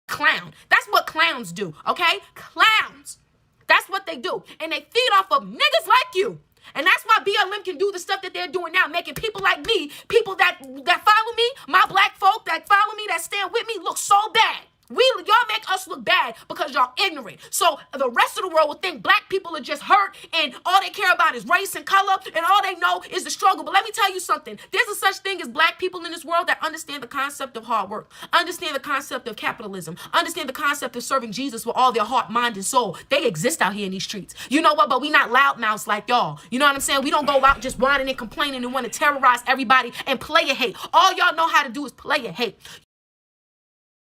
Clown. That's what clowns do, okay? Clowns. That's what they do. And they feed off of niggas like you. And that's why BLM can do the stuff that they're doing now, making people like me, people that follow me, my black folk that follow me, that stand with me, look so bad. Y'all make us look bad because y'all ignorant. So the rest of the world will think black people are just hurt and all they care about is race and color and all they know is the struggle. But let me tell you something. There's a such thing as black people in this world that understand the concept of hard work, understand the concept of capitalism, understand the concept of serving Jesus with all their heart, mind, and soul. They exist out here in these streets. You know what? But we not loudmouths like y'all. You know what I'm saying? We don't go out just whining and complaining and want to terrorize everybody and play a hate. All y'all know how to do is play a hate.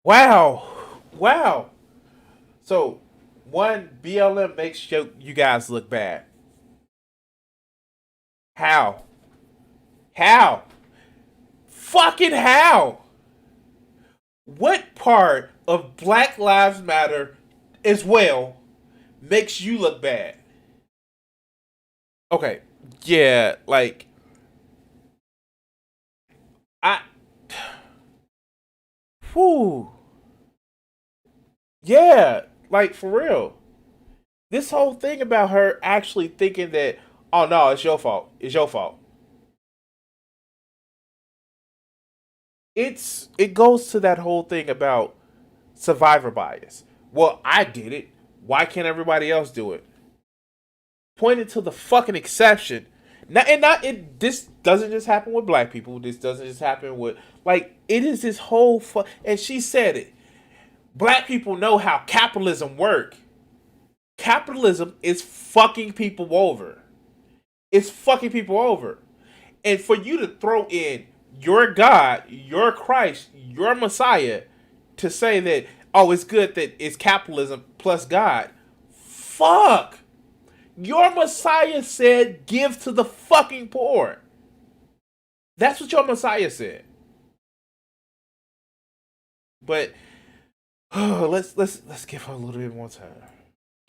Wow. So, one, BLM makes you guys look bad. How? Fucking how? What part of Black Lives Matter as well makes you look bad? Okay, yeah, like, whew. Yeah, like, for real. This whole thing about her actually thinking that, oh no, it's your fault. It's your fault. It goes to that whole thing about survivor bias. Well, I did it. Why can't everybody else do it? Pointed to the fucking exception. This doesn't just happen with black people. This doesn't just happen with, like, it is this whole and she said it. Black people know how capitalism works. Capitalism is fucking people over. It's fucking people over. And for you to throw in your God, your Christ, your Messiah to say that, oh, it's good that it's capitalism plus God. Fuck. Your Messiah said, give to the fucking poor. That's what your Messiah said. But let's give her a little bit more time.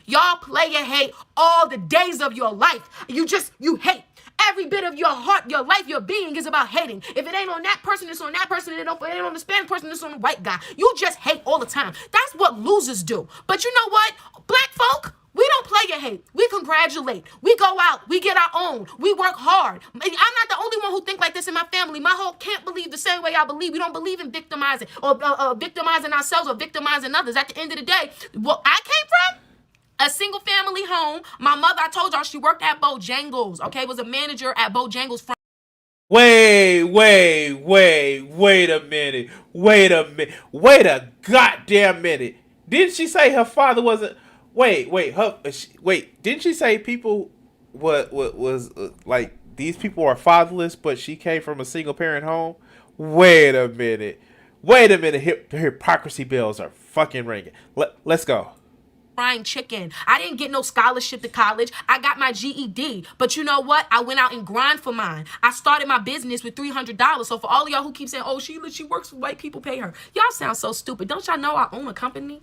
Y'all play and hate all the days of your life. You hate. Every bit of your heart, your life, your being is about hating. If it ain't on that person, it's on that person. If it ain't on the Spanish person, it's on the white guy. You just hate all the time. That's what losers do. But you know what? Black folk, we don't play and hate. We congratulate. We go out. We get our own. We work hard. I'm not the only one who think like this in my family. My whole can't believe the same way I believe. We don't believe in victimizing or victimizing ourselves or victimizing others. At the end of the day, what I came from, a single family home. My mother, I told y'all, she worked at Bojangles, okay? Was a manager at Bojangles. Wait a minute. Wait a goddamn minute. Didn't she say her father wasn't... Wait, didn't she say people was like, these people are fatherless, but she came from a single parent home? Wait a minute. The hypocrisy bells are fucking ringing. Let's go. Frying chicken. I didn't get no scholarship to college. I got my GED. But you know what? I went out and grind for mine. I started my business with $300. So for all of y'all who keep saying, oh, she works for white people, pay her. Y'all sound so stupid. Don't y'all know I own a company?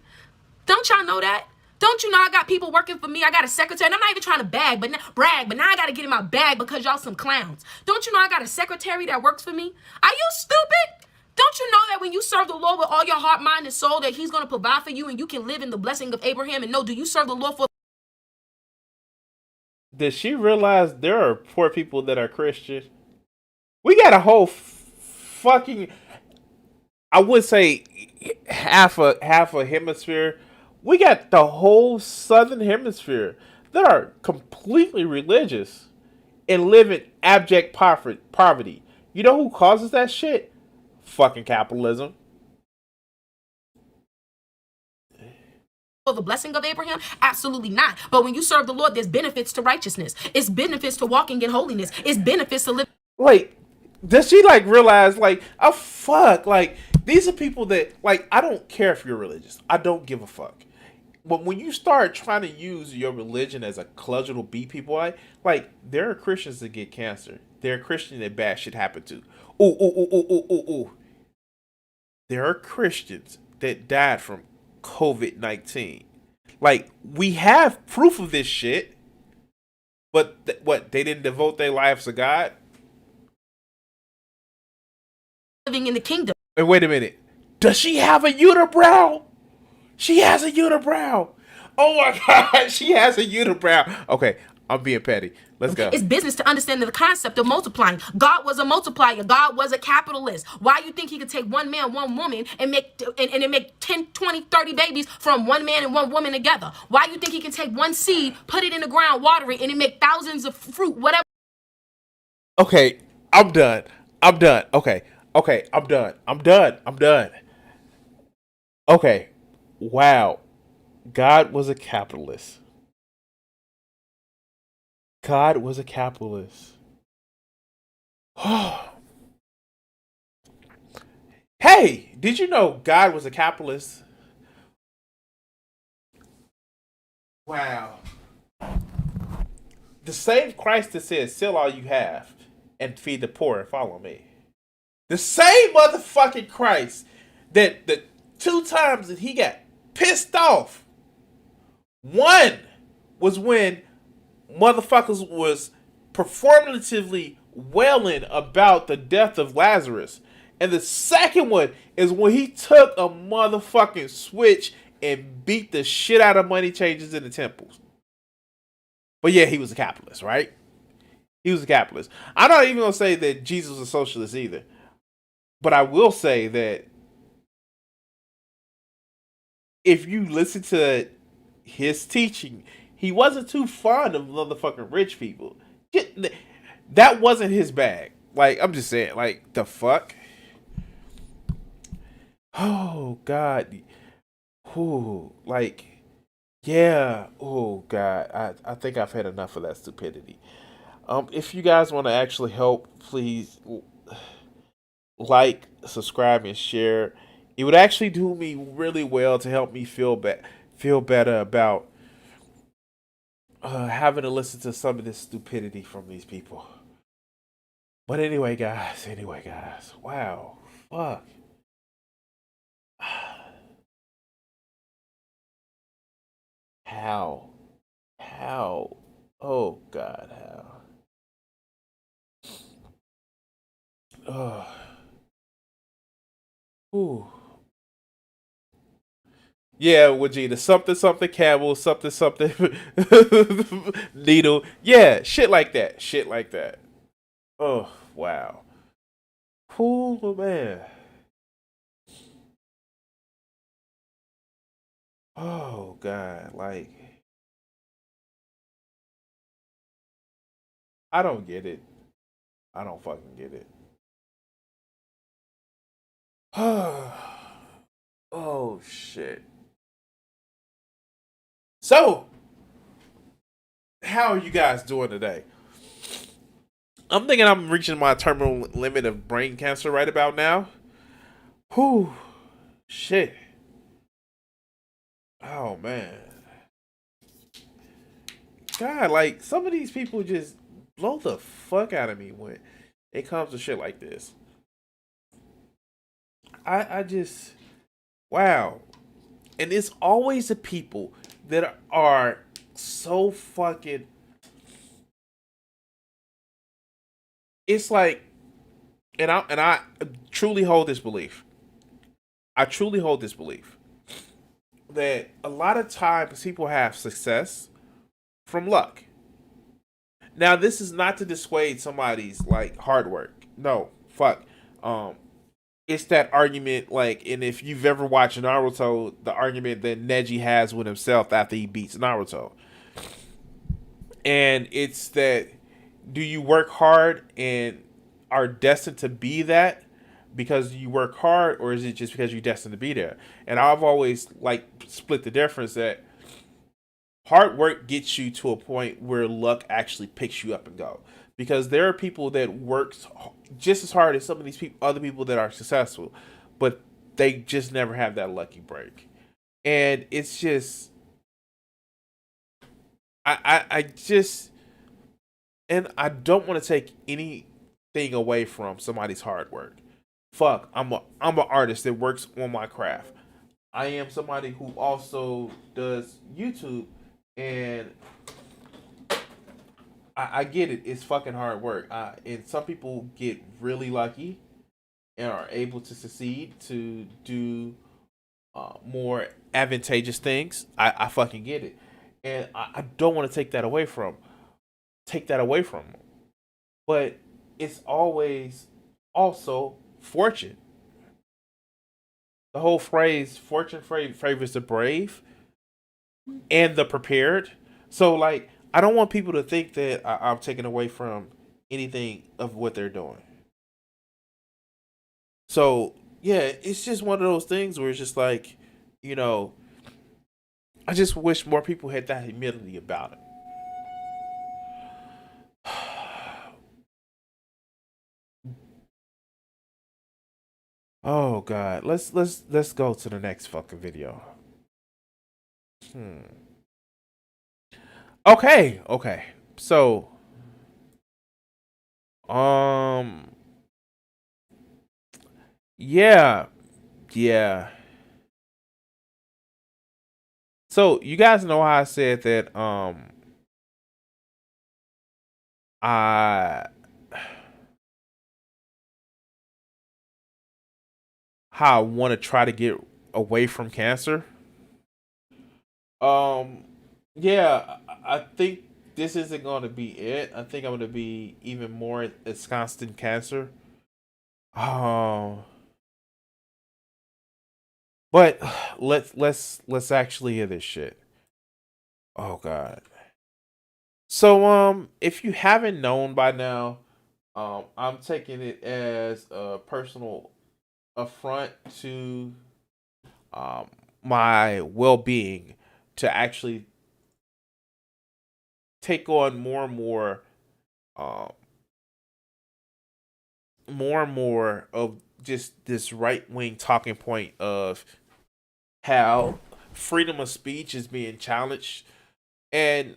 Don't y'all know that? Don't you know I got people working for me? I got a secretary. And I'm not even trying to brag, but now I got to get in my bag because y'all some clowns. Don't you know I got a secretary that works for me? Are you stupid? Don't you know that when you serve the Lord with all your heart, mind, and soul, that he's going to provide for you and you can live in the blessing of Abraham? And no, do you serve the Lord for... Does she realize there are poor people that are Christian? We got a whole fucking... I would say half a hemisphere. We got the whole southern hemisphere that are completely religious and live in abject poverty. You know who causes that shit? Fucking capitalism. For the blessing of Abraham? Absolutely not. But when you serve the Lord, there's benefits to righteousness. It's benefits to walking in holiness. It's benefits to live. Like, does she like realize like, oh fuck, like these are people that like, I don't care if you're religious. I don't give a fuck. But when you start trying to use your religion as a cudgel to beat people, like there are Christians that get cancer. There are Christians that bad shit happen to. Ooh. There are Christians that died from COVID-19. Like, we have proof of this shit, but what, they didn't devote their lives to God? Living in the kingdom. And wait a minute. Does she have a unibrow? She has a unibrow. Oh my God, she has a unibrow. Okay, I'm being petty. Let's go. It's business to understand the concept of multiplying. God was a multiplier. God was a capitalist. Why you think he could take one man, one woman, and make 10, 20, 30 babies from one man and one woman together? Why you think he can take one seed, put it in the ground, water it, and it make thousands of fruit, whatever? Okay, I'm done. Okay, I'm done. Okay, wow. God was a capitalist. God was a capitalist. Hey, did you know God was a capitalist? Wow. The same Christ that said, sell all you have and feed the poor and follow me. The same motherfucking Christ that the 2 times that he got pissed off. One was when motherfuckers was performatively wailing about the death of Lazarus. And the second one is when he took a motherfucking switch and beat the shit out of money changers in the temples. But yeah, he was a capitalist, right? He was a capitalist. I'm not even going to say that Jesus was a socialist either. But I will say that if you listen to his teaching, he wasn't too fond of motherfucking rich people. That wasn't his bag. Like, I'm just saying, like, the fuck? Oh, God. Ooh, like, yeah. Oh, God. I think I've had enough of that stupidity. If you guys want to actually help, please like, subscribe, and share. It would actually do me really well to help me feel better about having to listen to some of this stupidity from these people. But anyway, guys. Wow. Fuck. How? Oh, God, how? Oh. Ooh. Yeah, Vegeta. Something camel, something needle. Yeah, shit like that. Oh, wow. Cool, man. Oh, God. Like, I don't get it. I don't fucking get it. Oh, shit. So, how are you guys doing today? I'm thinking I'm reaching my terminal limit of brain cancer right about now. Whew. Shit. Oh, man. God, like, some of these people just blow the fuck out of me when it comes to shit like this. I just, wow. And it's always the people that are so fucking, it's like, and I truly hold this belief. That a lot of times people have success from luck. Now, this is not to dissuade somebody's like hard work. No, fuck. It's that argument, like, and if you've ever watched Naruto, the argument that Neji has with himself after he beats Naruto. And it's that, do you work hard and are destined to be that because you work hard, or is it just because you're destined to be there? And I've always, like, split the difference that hard work gets you to a point where luck actually picks you up and go. Because there are people that work just as hard as some of these other people that are successful, but they just never have that lucky break. And it's just, I just, and I don't want to take anything away from somebody's hard work. Fuck, I'm an artist that works on my craft. I am somebody who also does YouTube, and I get it. It's fucking hard work. And some people get really lucky and are able to succeed to do more advantageous things, I fucking get it, and I don't want to take that away from them. But it's always also fortune. The whole phrase "fortune favors the brave and the prepared." So like, I don't want people to think that I'm taking away from anything of what they're doing. So yeah, it's just one of those things where it's just like, you know, I just wish more people had that humility about it. Oh God, let's go to the next fucking video. Okay. So, um, yeah. So you guys know how I said that I how I want to try to get away from cancer. Um, yeah, I think this isn't going to be it. I think I'm going to be even more ensconced in cancer. Um, but let's actually hear this shit. Oh God. So if you haven't known by now, I'm taking it as a personal affront to my well-being to actually take on um more and more of just this right-wing talking point of how freedom of speech is being challenged, and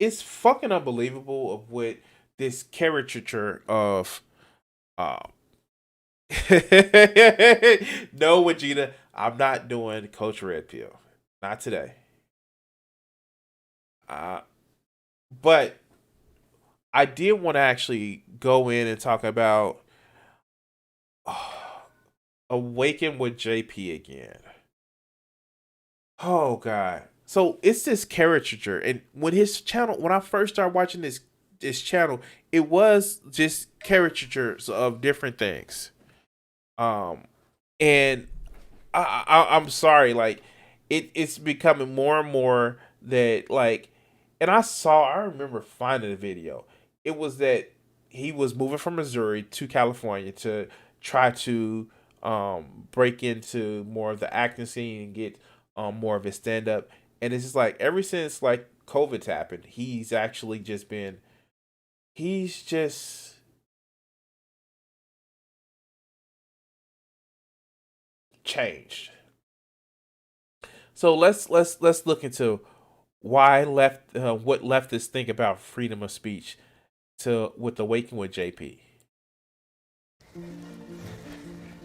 it's fucking unbelievable of what this caricature of um no, Vegeta, I'm not doing Coach Red Pill. Not today. Uh but I did want to actually go in and talk about Awaken with JP again. Oh God. So it's this caricature, and when I first started watching this channel, it was just caricatures of different things. Um, and I'm sorry, like it's becoming more and more that like, and I remember finding a video. It was that he was moving from Missouri to California to try to break into more of the acting scene and get more of his stand up. And it's just like ever since like COVID's happened, he's just changed. So let's look into what leftists think about freedom of speech to with Awaken with JP.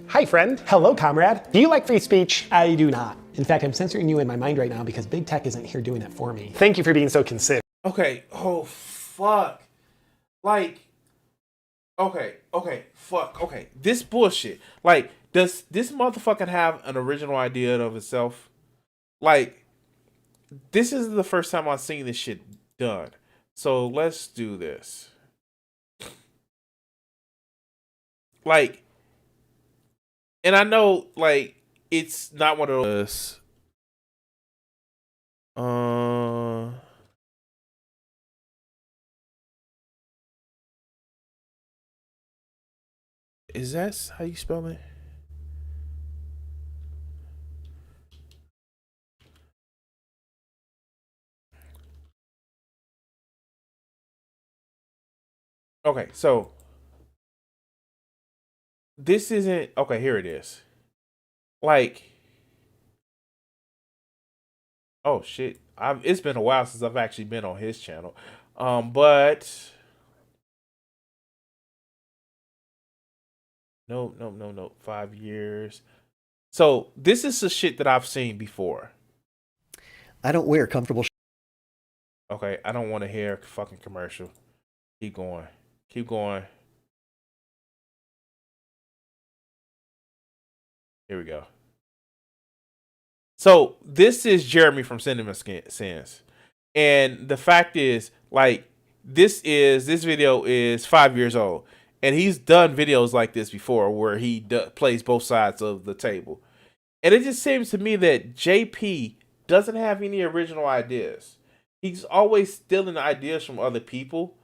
Hi, friend. Hello, comrade. Do you like free speech? I do not. In fact, I'm censoring you in my mind right now because big tech isn't here doing it for me. Thank you for being so considerate. Okay. Oh fuck. Like. Okay. Fuck. Okay. This bullshit. Like, does this motherfucker have an original idea of itself? Like, this is the first time I've seen this shit done. So let's do this. Like, and I know, like, it's not one of those. Is that how you spell it? Okay, so this isn't okay. Here it is. Like, oh shit! It's been a while since I've actually been on his channel, but no. 5 years. So this is the shit that I've seen before. I don't wear comfortable. Okay, I don't want to hear a fucking commercial. Keep going. Here we go. So this is Jeremy from Cinema Sense. And the fact is, like, this video is 5 years old. And he's done videos like this before where he plays both sides of the table. And it just seems to me that JP doesn't have any original ideas. He's always stealing ideas from other people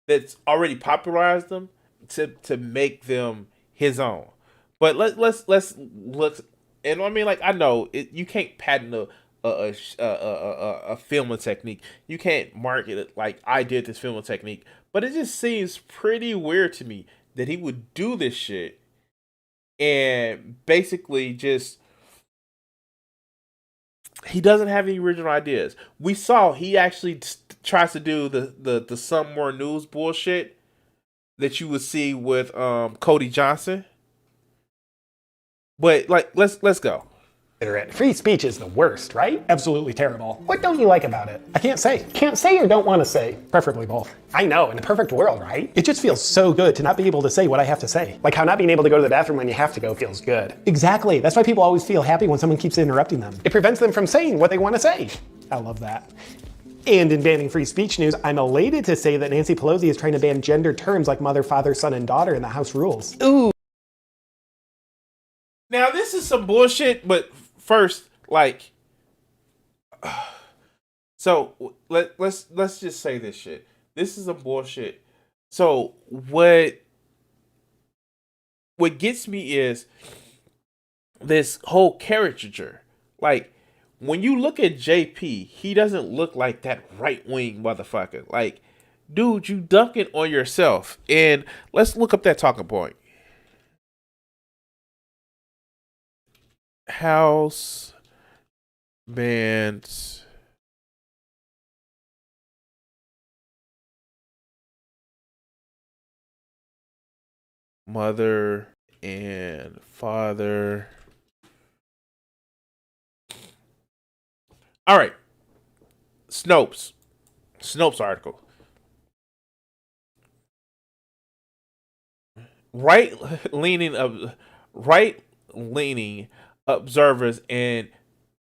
that's already popularized them to make them his own. But let's look. And I mean, like, I know you can't patent a filming technique. You can't market it like I did this filming technique. But it just seems pretty weird to me that he would do this shit and basically just he doesn't have any original ideas. We saw he actually tries to do the some more news bullshit that you would see with Cody Johnson. But like, let's go. Free speech is the worst, right? Absolutely terrible. What don't you like about it? I can't say. Can't say or don't want to say. Preferably both. I know, in a perfect world, right? It just feels so good to not be able to say what I have to say. Like how not being able to go to the bathroom when you have to go feels good. Exactly. That's why people always feel happy when someone keeps interrupting them. It prevents them from saying what they want to say. I love that. And in banning free speech news, I'm elated to say that Nancy Pelosi is trying to ban gender terms like mother, father, son, and daughter in the House rules. Ooh. Now this is some bullshit, but first, like, so let's just say this shit. This is some bullshit. So what gets me is this whole caricature. Like, when you look at JP, he doesn't look like that right-wing motherfucker. Like, dude, you dunking on yourself. And let's look up that talking point. House bans mother and father. All right. Snopes article. Right-leaning observers and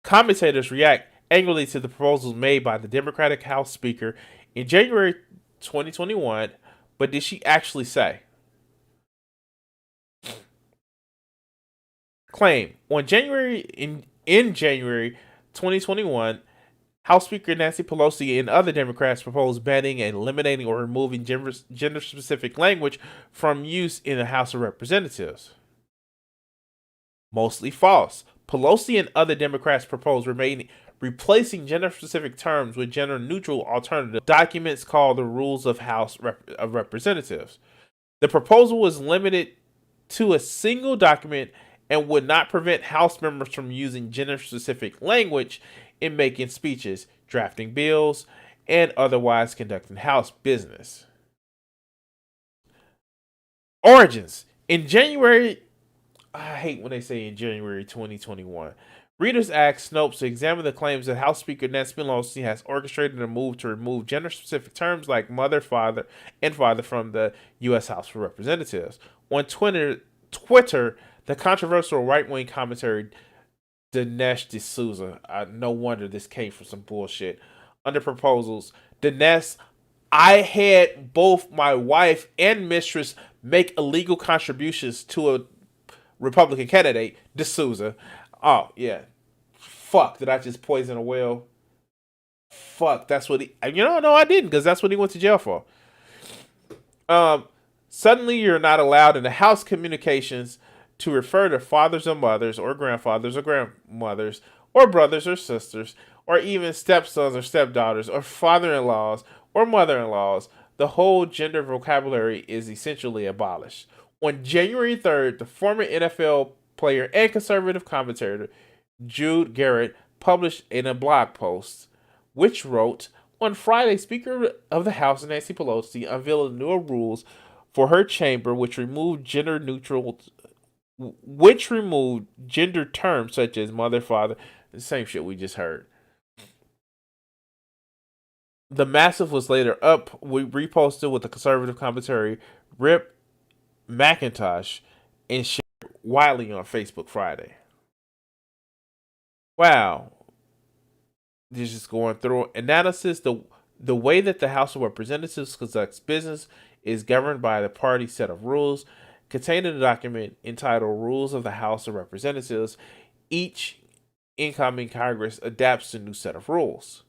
commentators react angrily to the proposals made by the Democratic House Speaker in January 2021. But did she actually say? Claim in January 2021, House Speaker Nancy Pelosi and other Democrats proposed banning and eliminating or removing gender-specific language from use in the House of Representatives. Mostly false. Pelosi and other Democrats proposed replacing gender-specific terms with gender-neutral alternative documents called the Rules of House of Representatives. The proposal was limited to a single document and would not prevent House members from using gender-specific language in making speeches, drafting bills, and otherwise conducting House business. Origins. In January, I hate when they say in January 2021, readers asked Snopes to examine the claims that House Speaker Nancy Pelosi has orchestrated a move to remove gender-specific terms like mother, father, and father from the U.S. House of Representatives. On Twitter, the controversial right-wing commentary Dinesh D'Souza, no wonder this came from some bullshit, under proposals. Dinesh, I had both my wife and mistress make illegal contributions to a Republican candidate, D'Souza. Oh, yeah. Fuck, did I just poison a well? Fuck, that's what he... No, I didn't, because that's what he went to jail for. Suddenly, you're not allowed in the House communications to refer to fathers or mothers, or grandfathers or grandmothers, or brothers or sisters, or even stepsons or stepdaughters, or father-in-laws or mother-in-laws. The whole gender vocabulary is essentially abolished. On January 3rd, the former NFL player and conservative commentator Jude Garrett published in a blog post, which wrote, on Friday, Speaker of the House Nancy Pelosi unveiled new rules for her chamber which removed gender terms such as mother, father, the same shit we just heard. The massive was later reposted with the conservative commentary Rip McIntosh and shared widely on Facebook Friday. Wow. This is just going through analysis. The way that the House of Representatives conducts business is governed by the party set of rules contained in a document entitled Rules of the House of Representatives. Each incoming Congress adapts to a new set of rules.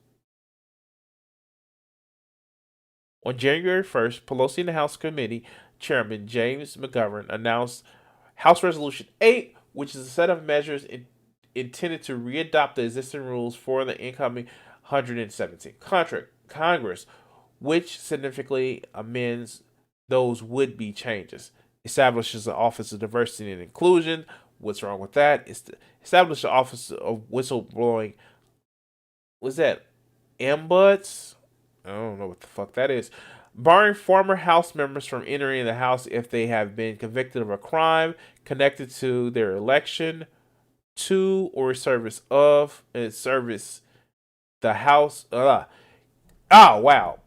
On January 1st, Pelosi and the House Committee Chairman James McGovern announced House Resolution 8, which is a set of measures intended to readopt the existing rules for the incoming 117th Congress, which significantly amends those would-be changes. Establishes the Office of Diversity and Inclusion. What's wrong with that? Establish the Office of Whistleblowing. What's that? Ombuds? I don't know what the fuck that is. Barring former House members from entering the House if they have been convicted of a crime connected to their election to or service of and service the House.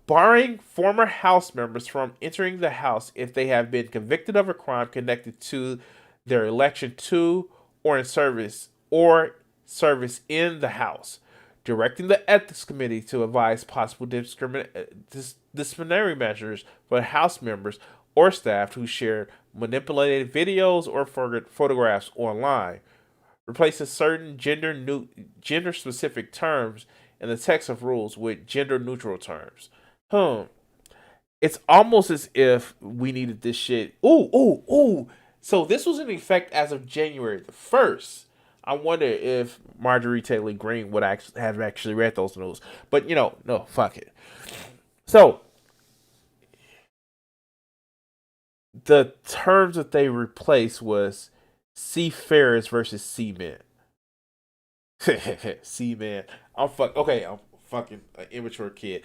Barring former House members from entering the House if they have been convicted of a crime connected to their election to or in service in the House. Directing the Ethics Committee to advise possible disciplinary measures for House members or staff who shared manipulated videos or photographs online. Replaces certain gender-specific terms in the text of rules with gender-neutral terms. It's almost as if we needed this shit. So this was in effect as of January the 1st. I wonder if Marjorie Taylor Greene would have actually read those news. But, no, fuck it. So, the terms that they replaced was seafarers versus seamen. Seaman. I'm fucking an immature kid.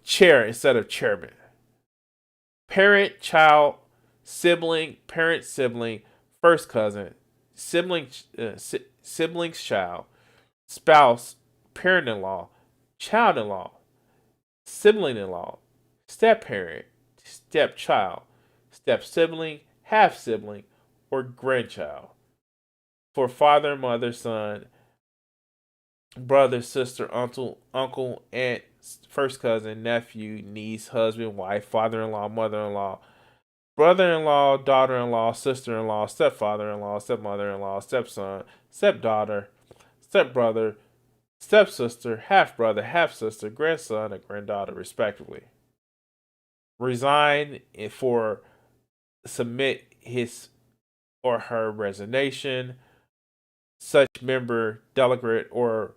Chair instead of chairman. Parent, child, sibling, parent, sibling, first cousin, sibling's child, spouse, parent-in-law, child-in-law, sibling-in-law, step-parent, step-child, step-sibling, half-sibling, or grandchild. For father, mother, son, brother, sister, uncle, aunt, first cousin, nephew, niece, husband, wife, father-in-law, mother-in-law, brother-in-law, daughter-in-law, sister-in-law, stepfather-in-law, stepmother-in-law, stepson, stepdaughter, stepbrother, stepsister, half-brother, half-sister, grandson, and granddaughter, respectively. Resign for submit his or her resignation. Such member, delegate, or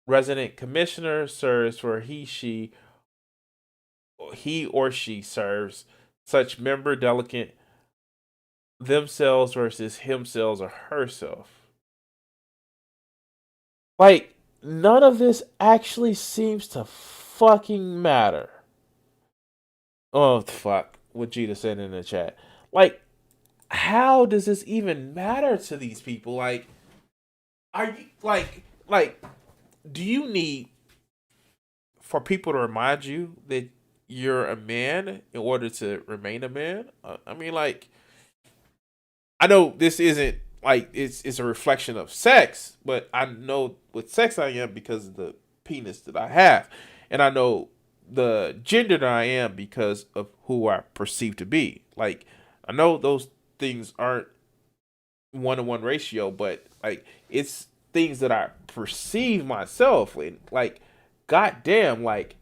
resident commissioner serves for he or she serves. Such member, delegate, themselves versus himself or herself. Like, none of this actually seems to fucking matter. Oh, fuck. What Gita said in the chat. Like, how does this even matter to these people? Like, are you, like, do you need for people to remind you that you're a man in order to remain a man? I mean, like, I know this isn't, like, it's a reflection of sex, but I know what sex I am because of the penis that I have. And I know the gender that I am because of who I perceive to be. Like, I know those things aren't 1-to-1 ratio, but, like, it's things that I perceive myself. And, like, goddamn, like,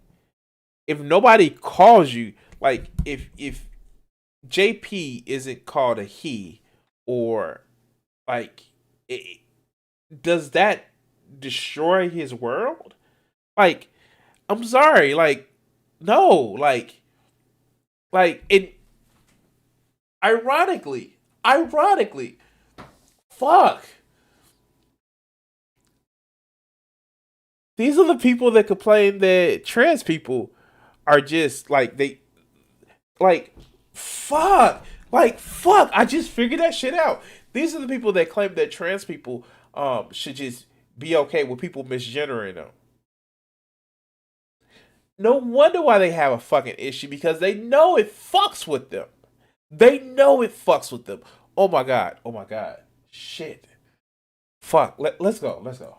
if nobody calls you, like, if JP isn't called a he, or, like, does that destroy his world? Like, I'm sorry, like, no, like, it, ironically, fuck. These are the people that complain that trans people are just, like, they, like, fuck. Like, fuck. I just figured that shit out. These are the people that claim that trans people should just be okay with people misgendering them. No wonder why they have a fucking issue, because they know it fucks with them. They know it fucks with them. Oh my god. Oh my god. Shit. Fuck. Let's go. Let's go.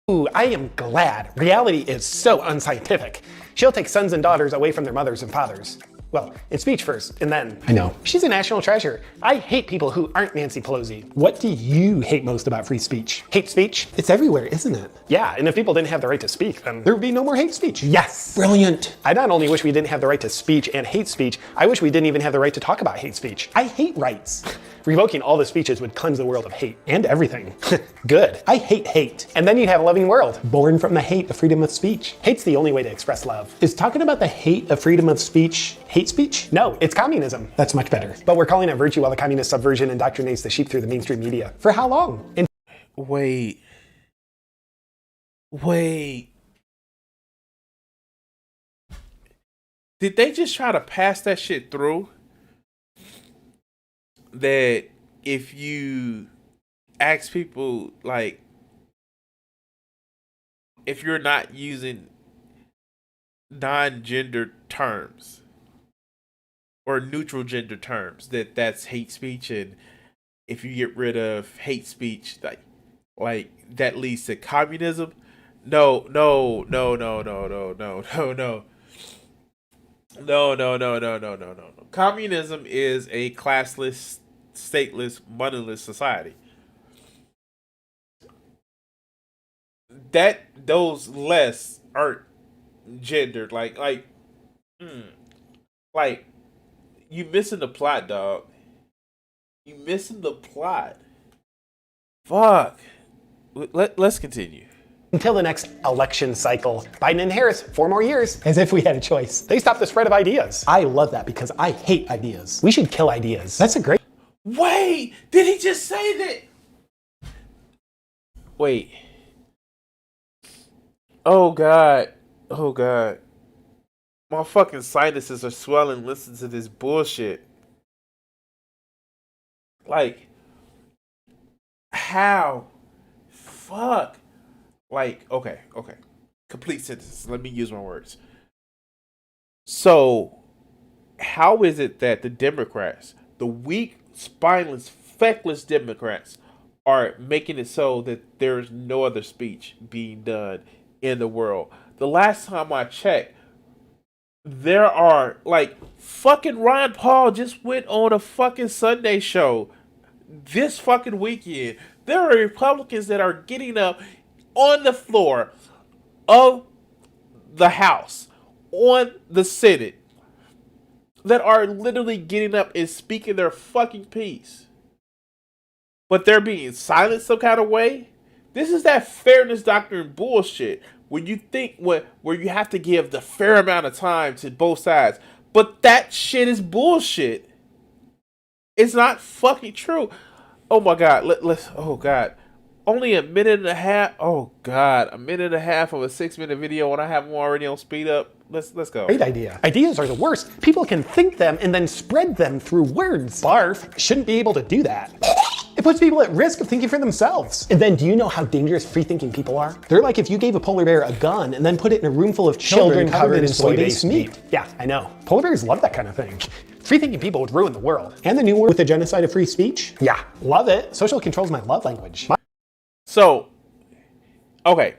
Ooh, I am glad. Reality is so unscientific. She'll take sons and daughters away from their mothers and fathers. Well, in speech first, and then... I know. She's a national treasure. I hate people who aren't Nancy Pelosi. What do you hate most about free speech? Hate speech? It's everywhere, isn't it? Yeah, and if people didn't have the right to speak, then there would be no more hate speech. Yes! Brilliant! I not only wish we didn't have the right to speech and hate speech, I wish we didn't even have the right to talk about hate speech. I hate rights. Revoking all the speeches would cleanse the world of hate and everything. Good. I hate hate. And then you'd have a loving world, born from the hate of freedom of speech. Hate's the only way to express love. Is talking about the hate of freedom of speech hate speech? No, it's communism. That's much better. But we're calling it virtue while the communist subversion indoctrinates the sheep through the mainstream media. For how long? Wait. Did they just try to pass that shit through? That if you ask people, like, if you're not using non-gender terms or neutral gender terms, that's hate speech, and if you get rid of hate speech, like that leads to communism. No. Communism is a classless, stateless, moneyless society. Those less aren't gendered. Like you missing the plot, dog. You missing the plot. Fuck. Let's continue. Until the next election cycle. Biden and Harris, 4 more years, as if we had a choice. They stopped the spread of ideas. I love that because I hate ideas. We should kill ideas. That's a great... Wait, did he just say that? Wait. Oh God. My fucking sinuses are swelling. Listen to this bullshit. Like, how? Fuck. Like, okay. Complete sentence. Let me use my words. So, how is it that the Democrats, the weak, spineless, feckless Democrats, are making it so that there's no other speech being done in the world? The last time I checked, there are, like, fucking Ron Paul just went on a fucking Sunday show this fucking weekend. There are Republicans that are getting up on the floor of the House, on the Senate, that are literally getting up and speaking their fucking piece. But they're being silenced some kind of way. This is that fairness doctrine bullshit. When you think where you have to give the fair amount of time to both sides. But that shit is bullshit. It's not fucking true. Oh my God. Oh God. Only a minute and a half. Oh God. A minute and a half of a 6-minute video when I have them already on speed up. Let's go. Great idea. Ideas are the worst. People can think them and then spread them through words. Barf shouldn't be able to do that. It puts people at risk of thinking for themselves. And then do you know how dangerous free-thinking people are? They're like if you gave a polar bear a gun and then put it in a room full of children covered in soy-based meat. Yeah, I know. Polar bears love that kind of thing. Free-thinking people would ruin the world. And the new word with the genocide of free speech? Yeah, love it. Social control is my love language. So, okay.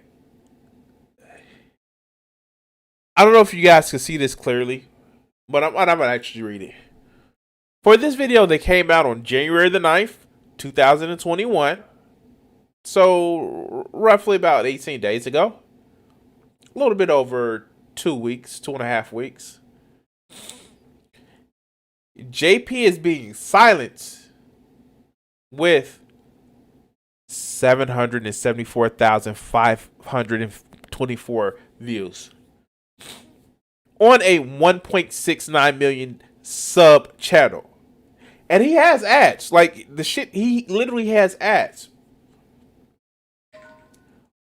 I don't know if you guys can see this clearly, but I'm going to actually read it. For this video, they came out on January the 9th, 2021. So, roughly about 18 days ago. A little bit over 2 weeks, 2.5 weeks. JP is being silenced with 774,524 views on a 1.69 million sub channel. And he has ads. Like, the shit, he literally has ads.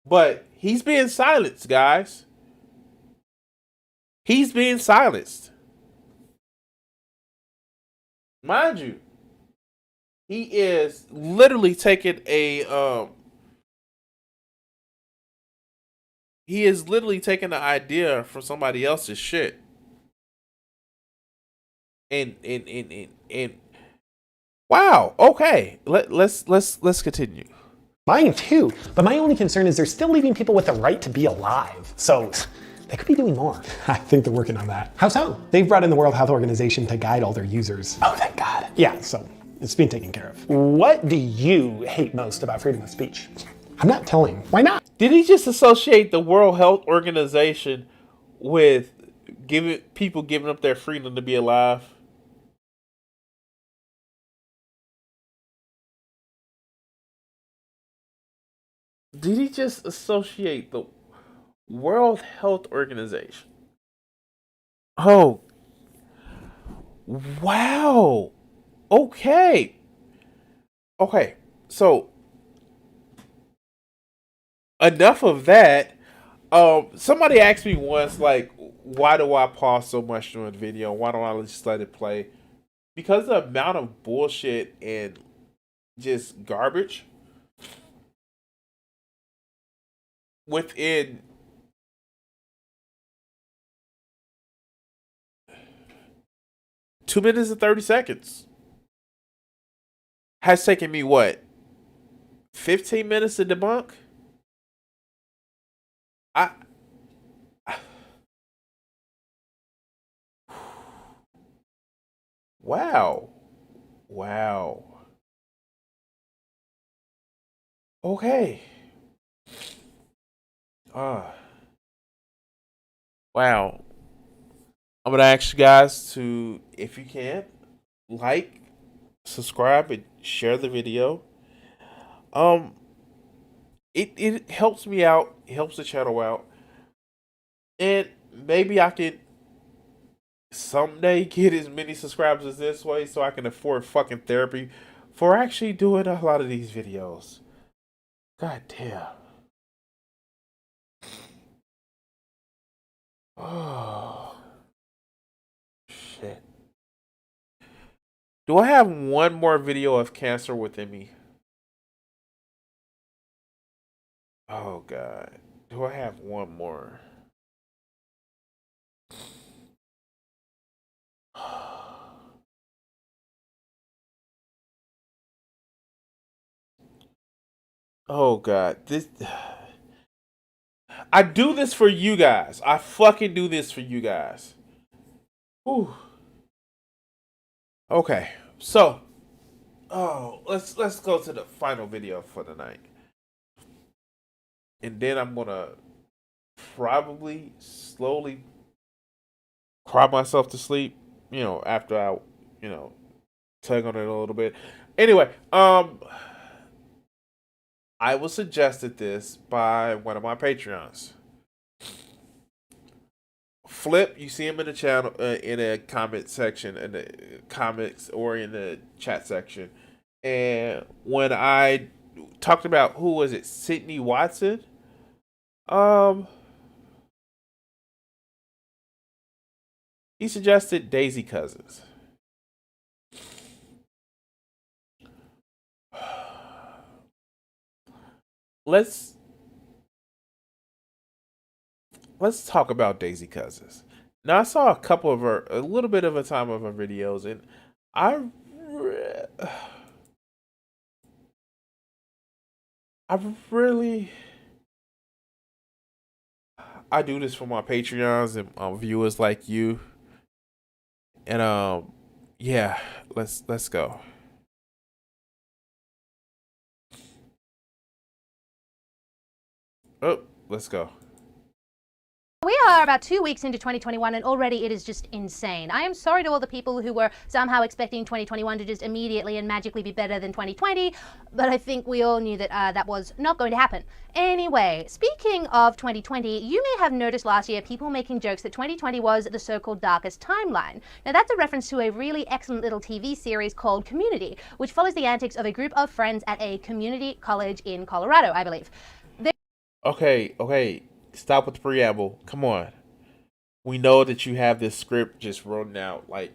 But he's being silenced, guys. He's being silenced. Mind you, he is literally taking the idea from somebody else's shit. And Wow. Okay. Let's continue. Mine too, but my only concern is they're still leaving people with the right to be alive. So they could be doing more. I think they're working on that. How so? They've brought in the World Health Organization to guide all their users. Oh, thank God. Yeah, so it's being taken care of. What do you hate most about freedom of speech? I'm not telling. Why not? Did he just associate the World Health Organization with people giving up their freedom to be alive? Did he just associate the World Health Organization? Oh, wow. Okay. Okay. So enough of that. Somebody asked me once, like, why do I pause so much during the video? Why don't I just let it play? Because the amount of bullshit and just garbage within (2 minutes and 30 seconds) has taken me what, 15 minutes to debunk? Wow. Okay. Wow. I'm gonna ask you guys to, if you can, like, subscribe, and share the video. It helps me out. It helps the channel out, and maybe I can someday get as many subscribers as this way, so I can afford fucking therapy for actually doing a lot of these videos. God damn. Oh, shit. Do I have one more video of cancer within me? Oh, God. Do I have one more? Oh, God. I do this for you guys. I fucking do this for you guys. Whew. Okay. So, let's go to the final video for the night. And then I'm gonna probably slowly cry myself to sleep, after I, tug on it a little bit. Anyway, I was suggested this by one of my Patreons. Flip, you see him in the channel, in a comment section, in the comments or in the chat section. And when I talked about, who was it, Sydney Watson? He suggested Daisy Cousins. Let's talk about Daisy Cousins. Now, I saw a little bit of a time of her videos, and I do this for my Patreons and viewers like you. And yeah, let's go. Oh, let's go. We are about 2 weeks into 2021 and already it is just insane. I am sorry to all the people who were somehow expecting 2021 to just immediately and magically be better than 2020, but I think we all knew that that was not going to happen. Anyway, speaking of 2020, you may have noticed last year people making jokes that 2020 was the so-called darkest timeline. Now that's a reference to a really excellent little TV series called Community, which follows the antics of a group of friends at a community college in Colorado, I believe. Okay. Stop with the preamble. Come on. We know that you have this script just written out. Like,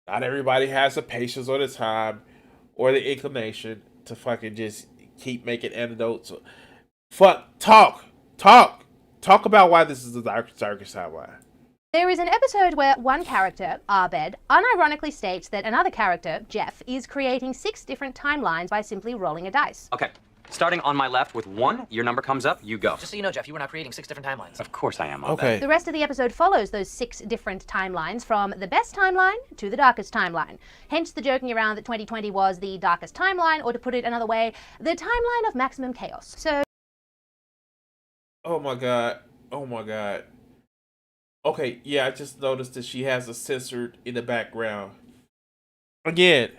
not everybody has the patience or the time or the inclination to fucking just keep making anecdotes. Talk about why this is the darkest timeline. There is an episode where one character, Abed, unironically states that another character, Jeff, is creating 6 different timelines by simply rolling a dice. Okay. Starting on my left with 1, your number comes up, you go. Just so you know, Jeff, you were not creating 6 different timelines. Of course I am. Okay. The rest of the episode follows those 6 different timelines from the best timeline to the darkest timeline. Hence the joking around that 2020 was the darkest timeline, or to put it another way, the timeline of maximum chaos. So... Oh my god. Oh my god. Okay, yeah, I just noticed that she has a censored in the background. Again,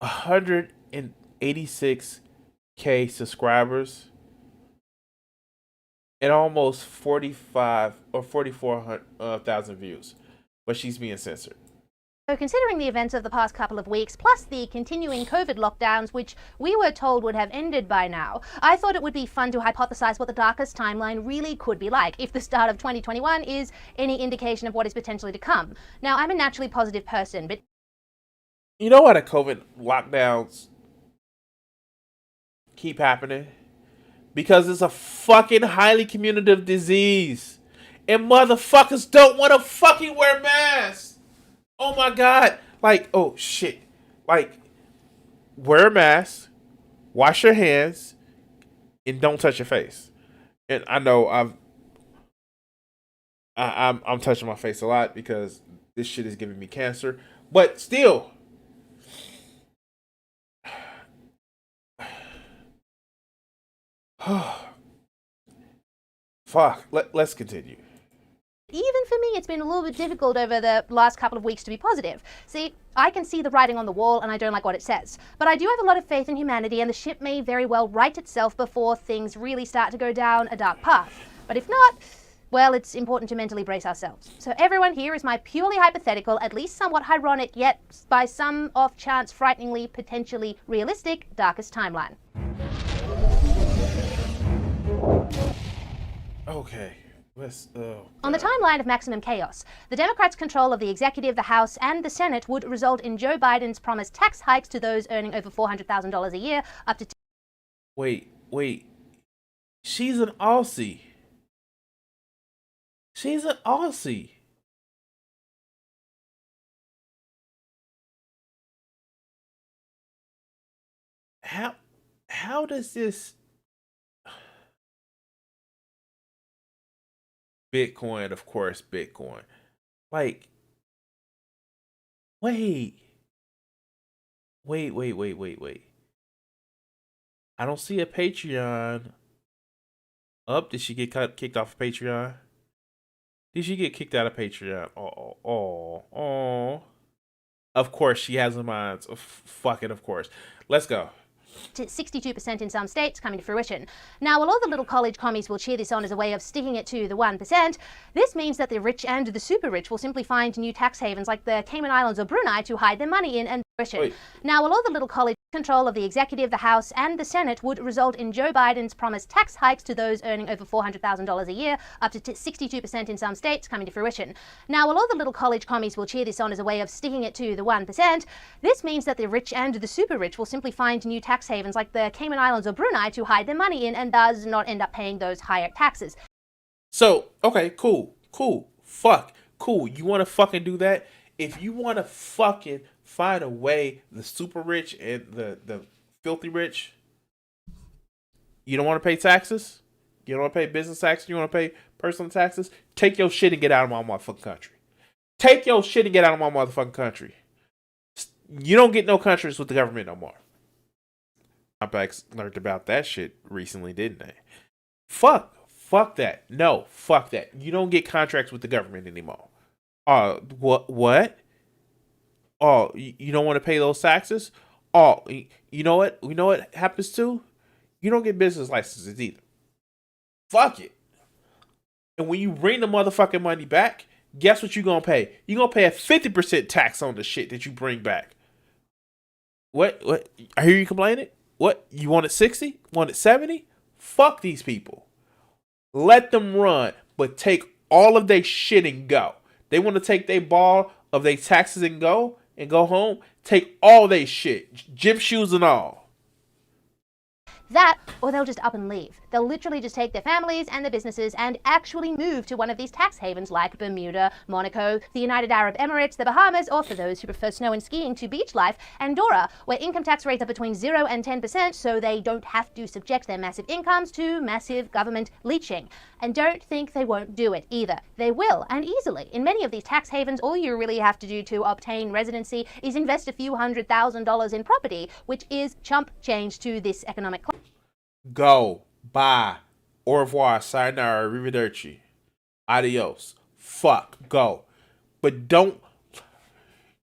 186K subscribers and almost 45 or 44,000 views, but she's being censored. So considering the events of the past couple of weeks, plus the continuing COVID lockdowns, which we were told would have ended by now, I thought it would be fun to hypothesize what the darkest timeline really could be like, if the start of 2021 is any indication of what is potentially to come. Now, I'm a naturally positive person, but... You know why the COVID lockdowns keep happening? Because it's a fucking highly communicative disease. And motherfuckers don't want to fucking wear masks. Oh my god. Like, oh shit. Like, wear a mask, wash your hands, and don't touch your face. And I know I'm touching my face a lot because this shit is giving me cancer. But still, fuck. Let's continue. Even for me, it's been a little bit difficult over the last couple of weeks to be positive. See, I can see the writing on the wall and I don't like what it says. But I do have a lot of faith in humanity, and the ship may very well right itself before things really start to go down a dark path. But if not, well, it's important to mentally brace ourselves. So everyone here is my purely hypothetical, at least somewhat ironic, yet by some off chance frighteningly, potentially realistic, darkest timeline. Okay. On the timeline of maximum chaos, the Democrats' control of the executive, the House, and the Senate would result in Joe Biden's promised tax hikes to those earning over $400,000 a year, up to... Wait. She's an Aussie. She's an Aussie. How does this... Bitcoin, of course, Bitcoin. Like, wait. I don't see a Patreon. Did she get kicked off of Patreon? Did she get kicked out of Patreon? Oh. Of course, she has a mind. Fucking of course. Let's go. To 62% in some states coming to fruition. Now, while all the little college commies will cheer this on as a way of sticking it to the 1%, this means that the rich and the super rich will simply find new tax havens like the Cayman Islands or Brunei to hide their money in and fruition. Now, while all the little college control of the executive, the House, and the Senate would result in Joe Biden's promised tax hikes to those earning over $400,000 a year, up to 62% in some states coming to fruition. Now, while all the little college commies will cheer this on as a way of sticking it to the 1%, this means that the rich and the super rich will simply find new tax havens like the Cayman Islands or Brunei to hide their money in and thus not end up paying those higher taxes. So, okay, cool. Fuck, cool. You want to fucking do that? If you want to fucking find a way, the super rich and the filthy rich, you don't want to pay taxes? You don't want to pay business taxes? You want to pay personal taxes? Take your shit and get out of my motherfucking country. Take your shit and get out of my motherfucking country. You don't get no countries with the government no more. My backs learned about that shit recently, didn't they? Fuck that. No, fuck that. You don't get contracts with the government anymore. What? Oh, you don't want to pay those taxes? Oh, you know what? You know what happens too? You don't get business licenses either. Fuck it. And when you bring the motherfucking money back, guess what you're going to pay? You're going to pay a 50% tax on the shit that you bring back. What? I hear you complaining. What? You want it 60? Want it 70? Fuck these people. Let them run, but take all of their shit and go. They want to take their ball of their taxes and go home. Take all their shit, gym shoes and all. That, or they'll just up and leave. They'll literally just take their families and their businesses and actually move to one of these tax havens like Bermuda, Monaco, the United Arab Emirates, the Bahamas, or for those who prefer snow and skiing to beach life, Andorra, where income tax rates are between 0 and 10%, so they don't have to subject their massive incomes to massive government leeching. And don't think they won't do it either. They will, and easily. In many of these tax havens, all you really have to do to obtain residency is invest a few $100,000 in property, which is chump change to this economic class. Go. Bye. Au revoir. Sayonara. Arrivederci. Adios. Fuck. Go. But don't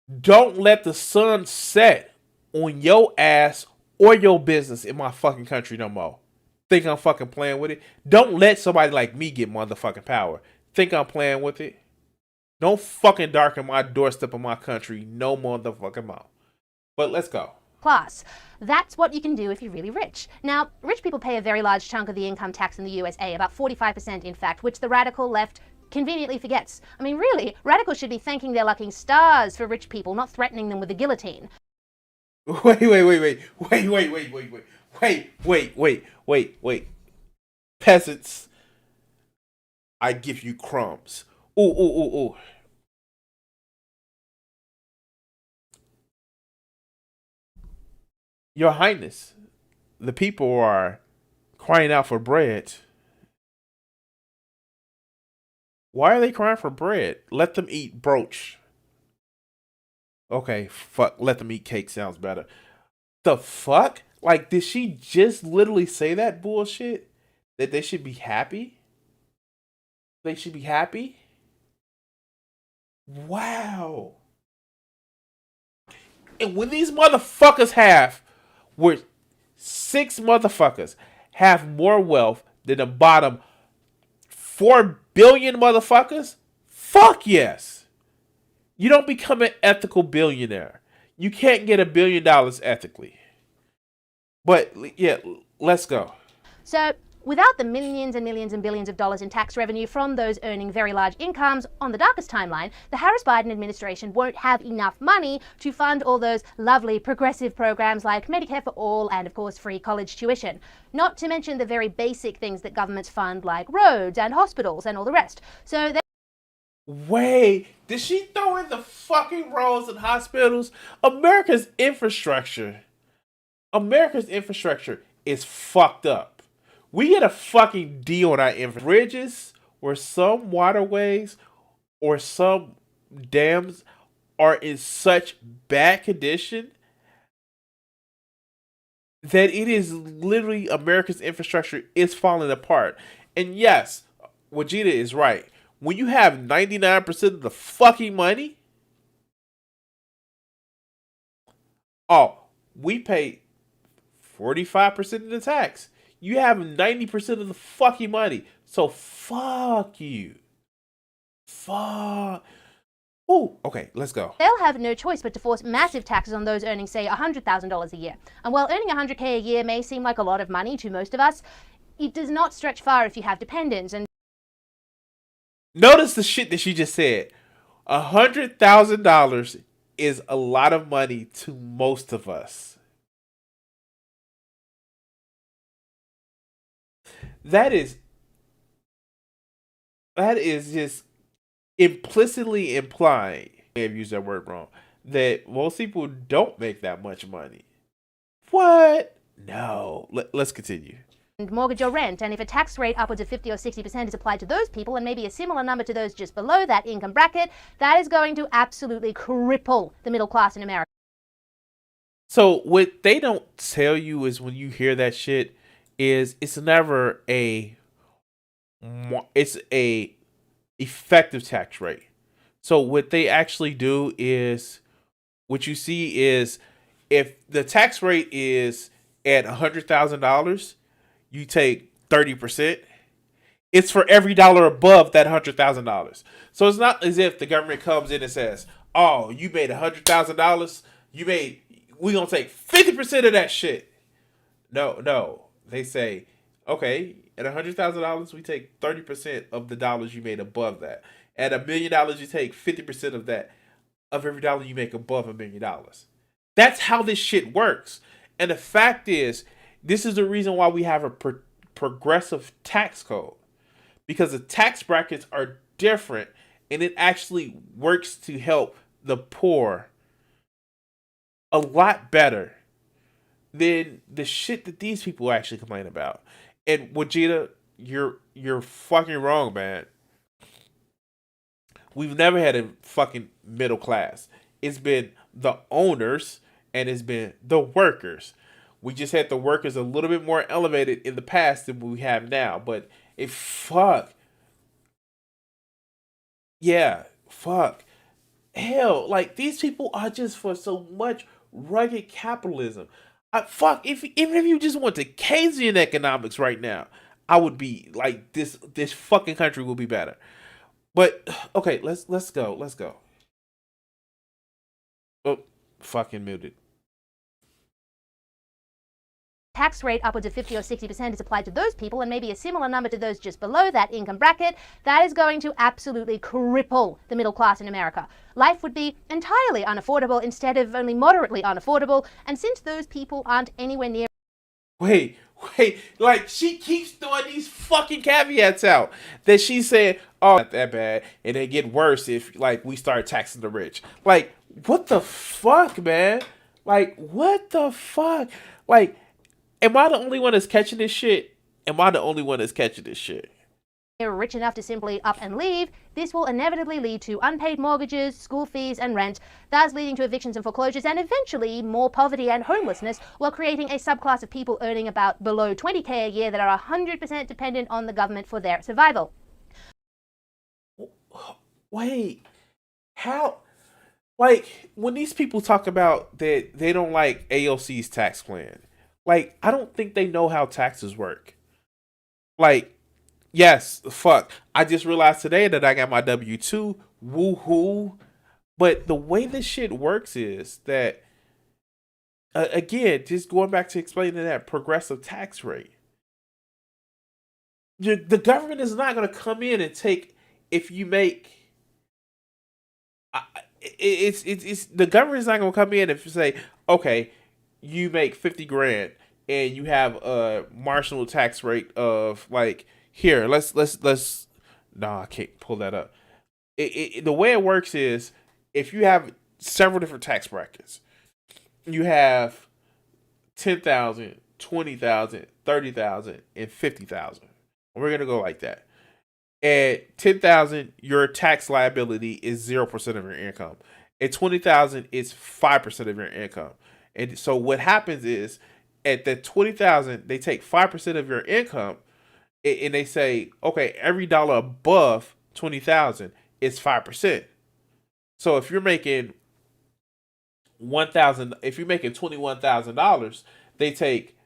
let the sun set on your ass or your business in my fucking country no more. Think I'm fucking playing with it? Don't let somebody like me get motherfucking power. Think I'm playing with it? Don't fucking darken my doorstep of my country no motherfucking more. But let's go. Class. That's what you can do if you're really rich. Now, rich people pay a very large chunk of the income tax in the USA, about 45% in fact, which the radical left conveniently forgets. I mean, really, radicals should be thanking their lucky stars for rich people, not threatening them with the guillotine. Wait. Peasants, I give you crumbs. Ooh. Your Highness, the people are crying out for bread. Why are they crying for bread? Let them eat brooch. Okay, fuck. Let them eat cake sounds better. The fuck? Like, did she just literally say that bullshit? That they should be happy? They should be happy? Wow. And when these motherfuckers where 6 motherfuckers have more wealth than the bottom 4 billion motherfuckers, fuck yes. You don't become an ethical billionaire. You can't get $1 billion ethically. But yeah, let's go. So, without the millions and millions and billions of dollars in tax revenue from those earning very large incomes on the darkest timeline, the Harris-Biden administration won't have enough money to fund all those lovely progressive programs like Medicare for All and, of course, free college tuition. Not to mention the very basic things that governments fund like roads and hospitals and all the rest. So wait, did she throw in the fucking roads and hospitals? America's infrastructure is fucked up. We get a fucking deal on our infrastructure. Bridges or some waterways or some dams are in such bad condition that it is literally America's infrastructure is falling apart. And yes, Wajida is right. When you have 99% of the fucking money, we pay 45% of the tax. You have 90% of the fucking money. So fuck you. Fuck. Ooh, okay, let's go. They'll have no choice but to force massive taxes on those earning, say, $100,000 a year. And while earning $100K a year may seem like a lot of money to most of us, it does not stretch far if you have dependents. And notice the shit that she just said. $100,000 is a lot of money to most of us. That is just implicitly implying, I have used that word wrong, that most people don't make that much money. What? No. Let's continue. And mortgage or rent, and if a tax rate upwards of 50 or 60% is applied to those people and maybe a similar number to those just below that income bracket, that is going to absolutely cripple the middle class in America. So what they don't tell you is when you hear that shit is it's never a effective tax rate. So what they actually do is what you see is if the tax rate is at $100,000, you take 30%. It's for every dollar above that $100,000. So it's not as if the government comes in and says, "Oh, you made $100,000. We're gonna take 50% of that shit." No. They say, okay, at $100,000, we take 30% of the dollars you made above that. At $1 million, you take 50% of that, of every dollar you make above $1 million. That's how this shit works. And the fact is, This is the reason why we have a progressive tax code, because the tax brackets are different, and it actually works to help the poor a lot better than the shit that these people actually complain about. And Vegeta, you're fucking wrong, man. We've never had a fucking middle class. It's been the owners and it's been the workers. We just had the workers a little bit more elevated in the past than we have now. But fuck. Hell, like, these people are just for so much rugged capitalism. Even if you just went to Keynesian economics right now, I would be like, this fucking country will be better. But okay, let's go. Oh, fucking muted. Tax rate upwards of 50 or 60% is applied to those people, and maybe a similar number to those just below that income bracket, that is going to absolutely cripple the middle class in America. Life would be entirely unaffordable instead of only moderately unaffordable, and since those people aren't anywhere near... Wait, like, she keeps throwing these fucking caveats out that she's saying, oh, not that bad, and they get worse if, like, we start taxing the rich. Like, what the fuck, man? Like, what the fuck? Like, am I the only one that's catching this shit? They're rich enough to simply up and leave, this will inevitably lead to unpaid mortgages, school fees and rent, thus leading to evictions and foreclosures and eventually more poverty and homelessness, while creating a subclass of people earning about below $20K a year that are 100% dependent on the government for their survival. Wait, how? Like, when these people talk about that they don't like AOC's tax plan, like, I don't think they know how taxes work. Like, yes, fuck. I just realized today that I got my W-2. Woohoo. But the way this shit works is that, again, just going back to explaining that progressive tax rate, the government is not going to come in and take, if you make, it's the government's not going to come in and say, okay, you make 50 grand and you have a marginal tax rate of, like, here, let's no, I can't pull that up. The way it works is, if you have several different tax brackets, you have 10,000, 20,000, 30,000, and 50,000. We're gonna go like that. At 10,000, your tax liability is 0% of your income. At 20,000, it's 5% of your income. And so what happens is, at the 20,000, they take 5% of your income, and they say, okay, every dollar above 20,000 is 5%. So if you're making $21,000, they take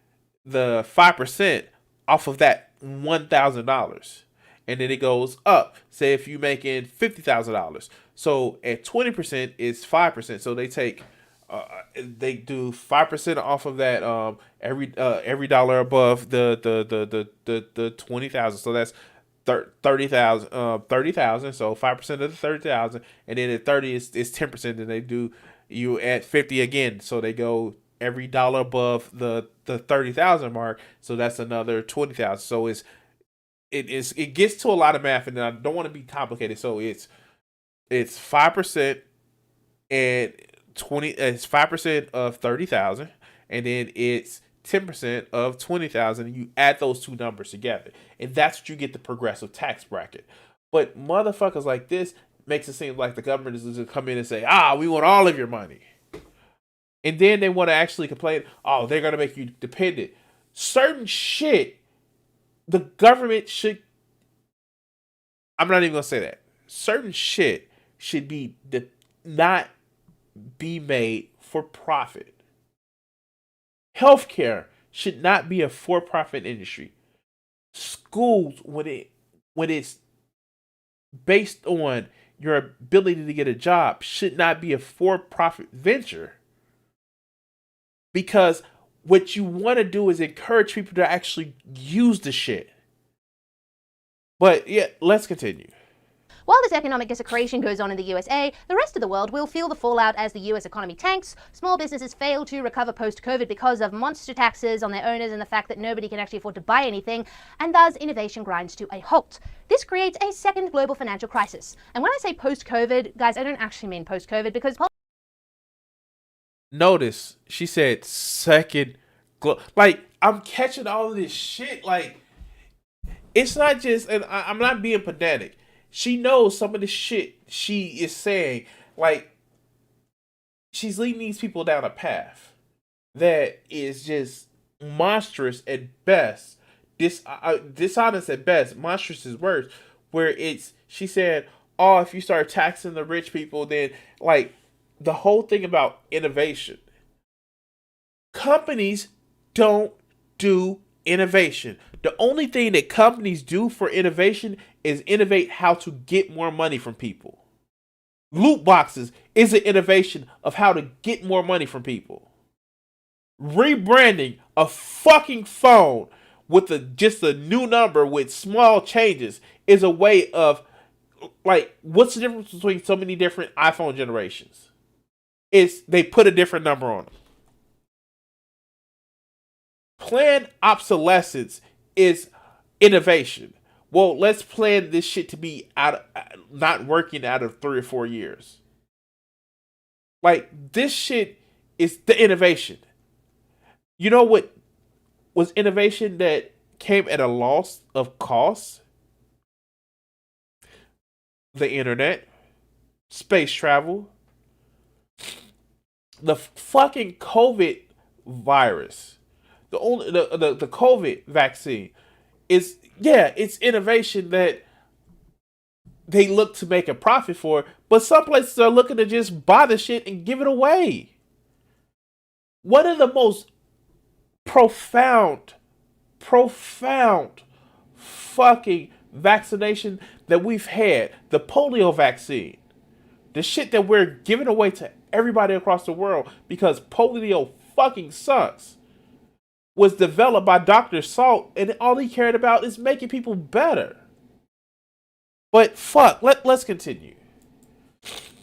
the 5% off of that $1,000, and then it goes up. Say if you're making $50,000, so at 20% is 5%. So they take they do 5% off of that every dollar above the 20,000. So that's 30,000. So 5% of the 30,000, and then at 30 is 10%. Then they do you at 50 again. So they go every dollar above the 30,000 mark. So that's another 20,000. So it gets to a lot of math, and I don't want to be complicated. So it's 5% and 20. It's 5% of 30,000, and then it's 10% of 20,000. And you add those two numbers together, and that's what you get the progressive tax bracket. But motherfuckers like this makes it seem like the government is going to come in and say, we want all of your money, and then they want to actually complain. Oh, they're going to make you dependent. Certain shit, the government should. I'm not even going to say that. Certain shit should be not be made for profit. Healthcare should not be a for-profit industry. Schools, when it's based on your ability to get a job, should not be a for-profit venture. Because what you want to do is encourage people to actually use the shit. But yeah, let's continue. While this economic desecration goes on in the USA, the rest of the world will feel the fallout as the US economy tanks, small businesses fail to recover post-COVID because of monster taxes on their owners and the fact that nobody can actually afford to buy anything, and thus innovation grinds to a halt. This creates a second global financial crisis. And when I say post-COVID, guys, I don't actually mean post-COVID because... Notice, she said second... Like, I'm catching all of this shit. Like, it's not just... And I'm not being pedantic. She knows some of the shit she is saying. Like, she's leading these people down a path that is just monstrous at best. Dishonest at best. Monstrous is worse. Where she said, oh, if you start taxing the rich people, then, like, the whole thing about innovation. Companies don't do innovation. The only thing that companies do for innovation is innovate how to get more money from people. Loot boxes is an innovation of how to get more money from people. Rebranding a fucking phone with just a new number with small changes is a way of, like, what's the difference between so many different iPhone generations? It's they put a different number on them. Planned obsolescence is innovation. Well, let's plan this shit to be not working out of 3 or 4 years. Like, this shit is the innovation. You know what was innovation that came at a loss of cost? The internet, space travel, the fucking COVID virus. The COVID vaccine is, yeah, it's innovation that they look to make a profit for, but some places are looking to just buy the shit and give it away. One of the most profound fucking vaccination that we've had, the polio vaccine, the shit that we're giving away to everybody across the world because polio fucking sucks, was developed by Dr. Salt, and all he cared about is making people better. But fuck, let's continue.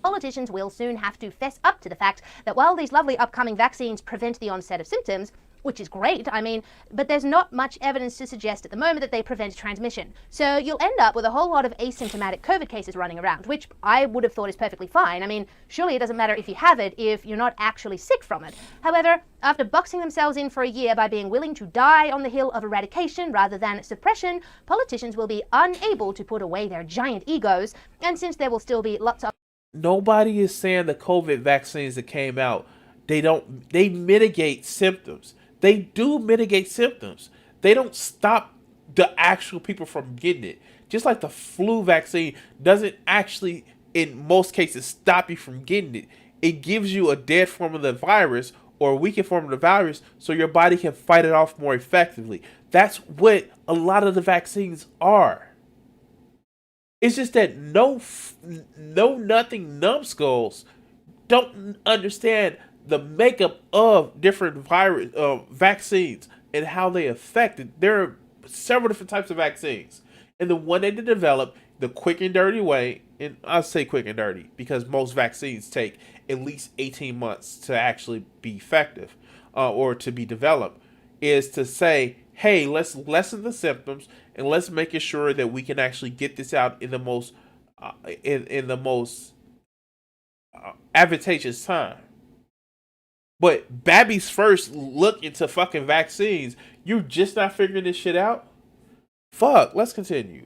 Politicians will soon have to fess up to the fact that while these lovely upcoming vaccines prevent the onset of symptoms, which is great, I mean, but there's not much evidence to suggest at the moment that they prevent transmission. So you'll end up with a whole lot of asymptomatic COVID cases running around, which I would have thought is perfectly fine. I mean, surely it doesn't matter if you have it if you're not actually sick from it. However, after boxing themselves in for a year by being willing to die on the hill of eradication rather than suppression, politicians will be unable to put away their giant egos, and since there will still be lots of... Nobody is saying the COVID vaccines that came out, they mitigate symptoms. They do mitigate symptoms. They don't stop the actual people from getting it. Just like the flu vaccine doesn't actually, in most cases, stop you from getting it. It gives you a dead form of the virus or a weakened form of the virus so your body can fight it off more effectively. That's what a lot of the vaccines are. It's just that nothing numbskulls don't understand the makeup of different virus vaccines and how they affect it. There are several different types of vaccines. And the one that they developed, the quick and dirty way, and I'll say quick and dirty because most vaccines take at least 18 months to actually be effective or to be developed, is to say, hey, let's lessen the symptoms and let's make sure that we can actually get this out in the most advantageous time. But Babby's first look into fucking vaccines, you're just not figuring this shit out? Fuck, let's continue.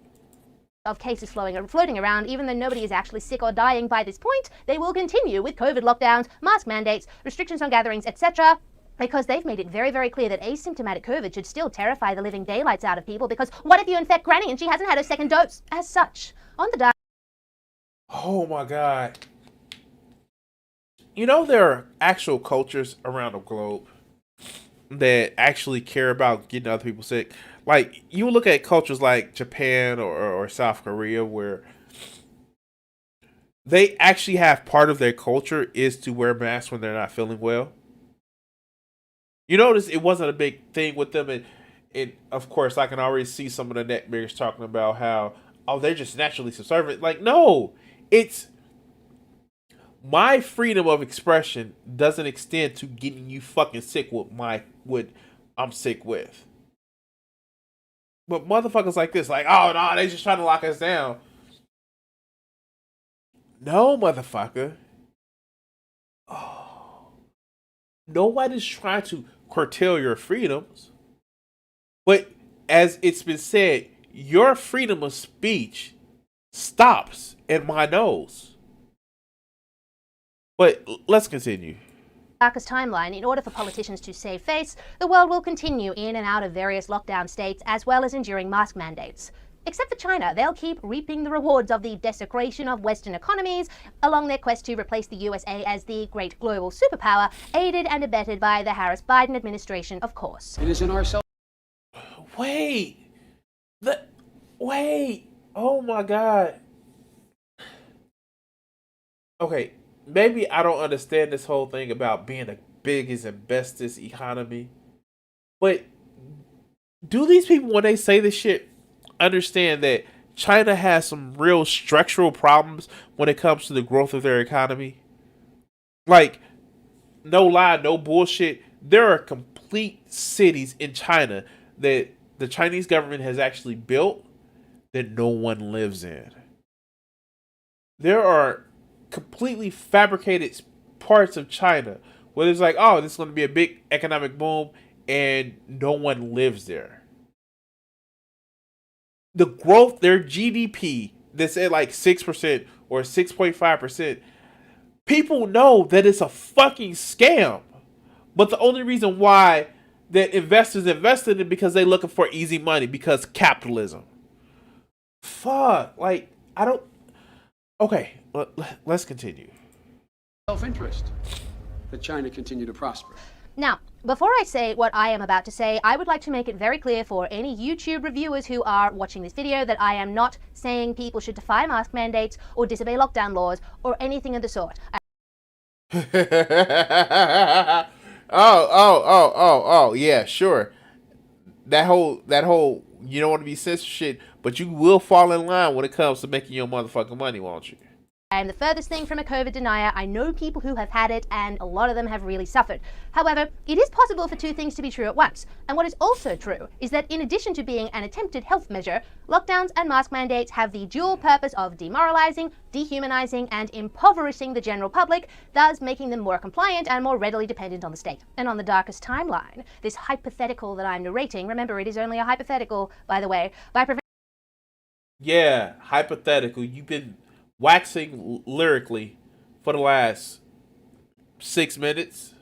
Of cases floating around, even though nobody is actually sick or dying by this point, they will continue with COVID lockdowns, mask mandates, restrictions on gatherings, etc. Because they've made it very, very clear that asymptomatic COVID should still terrify the living daylights out of people, because what if you infect Granny and she hasn't had her second dose? As such, on the Oh my God. You know, there are actual cultures around the globe that actually care about getting other people sick. Like, you look at cultures like Japan or South Korea, where they actually have part of their culture is to wear masks when they're not feeling well. You notice it wasn't a big thing with them. And of course, I can already see some of the neckbeards talking about how, oh, they're just naturally subservient. Like, no, it's my freedom of expression doesn't extend to getting you fucking sick with what I'm sick with. But motherfuckers like this, like, oh no, they just trying to lock us down. No, motherfucker. Oh, nobody's trying to curtail your freedoms. But as it's been said, your freedom of speech stops at my nose. But let's continue. Darkest timeline, in order for politicians to save face, the world will continue in and out of various lockdown states as well as enduring mask mandates. Except for China, they'll keep reaping the rewards of the desecration of Western economies along their quest to replace the USA as the great global superpower, aided and abetted by the Harris-Biden administration, of course. It is in our self. Wait. Oh my God. Okay. Maybe I don't understand this whole thing about being the biggest and bestest economy. But do these people, when they say this shit, understand that China has some real structural problems when it comes to the growth of their economy? Like, no lie, no bullshit. There are complete cities in China that the Chinese government has actually built that no one lives in. There are completely fabricated parts of China where it's like, oh, this is going to be a big economic boom, and no one lives there. The growth, their GDP, that's at like 6% or 6.5%, people know that it's a fucking scam. But the only reason why that investors invested in it because they're looking for easy money, because capitalism. Fuck, like, I don't... Okay, let's continue. Self-interest that China continue to prosper. Now, before I say what I am about to say, I would like to make it very clear for any YouTube reviewers who are watching this video that I am not saying people should defy mask mandates or disobey lockdown laws or anything of the sort. Oh, yeah, sure. That whole, you don't want to be censorship, but you will fall in line when it comes to making your motherfucking money, won't you? I am the furthest thing from a COVID denier. I know people who have had it, and a lot of them have really suffered. However, it is possible for two things to be true at once. And what is also true is that in addition to being an attempted health measure, lockdowns and mask mandates have the dual purpose of demoralizing, dehumanizing, and impoverishing the general public, thus making them more compliant and more readily dependent on the state. And on the darkest timeline, this hypothetical that I'm narrating, remember it is only a hypothetical, by the way, by preventing... Yeah, hypothetical. You've been waxing lyrically for the last 6 minutes.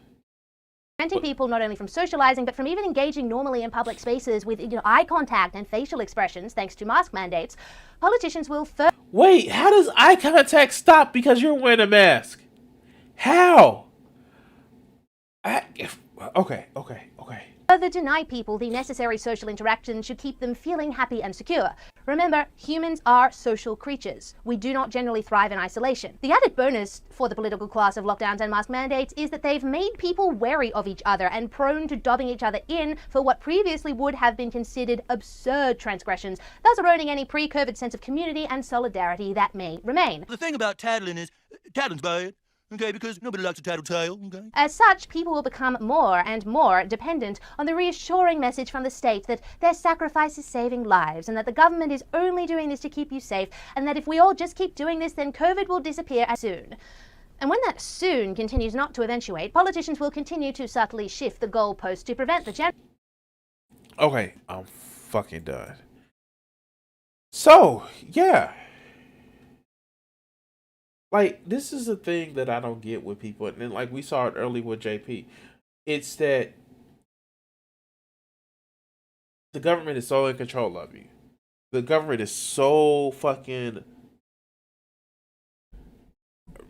Preventing people not only from socializing, but from even engaging normally in public spaces with eye contact and facial expressions, thanks to mask mandates, politicians will first... Wait, how does eye contact stop because you're wearing a mask? How? Okay. Further deny people the necessary social interaction should keep them feeling happy and secure. Remember, humans are social creatures. We do not generally thrive in isolation. The added bonus for the political class of lockdowns and mask mandates is that they've made people wary of each other and prone to dobbing each other in for what previously would have been considered absurd transgressions, thus eroding any pre-COVID sense of community and solidarity that may remain. The thing about tattling is, tattling's bad. Okay, because nobody likes a tattletale, okay? As such, people will become more and more dependent on the reassuring message from the state that their sacrifice is saving lives and that the government is only doing this to keep you safe and that if we all just keep doing this, then COVID will disappear as soon. And when that soon continues not to eventuate, politicians will continue to subtly shift the goalposts to prevent the Okay, I'm fucking done. So, yeah. Like, this is the thing that I don't get with people. And like we saw it early with JP. It's that the government is so in control of you. The government is so fucking...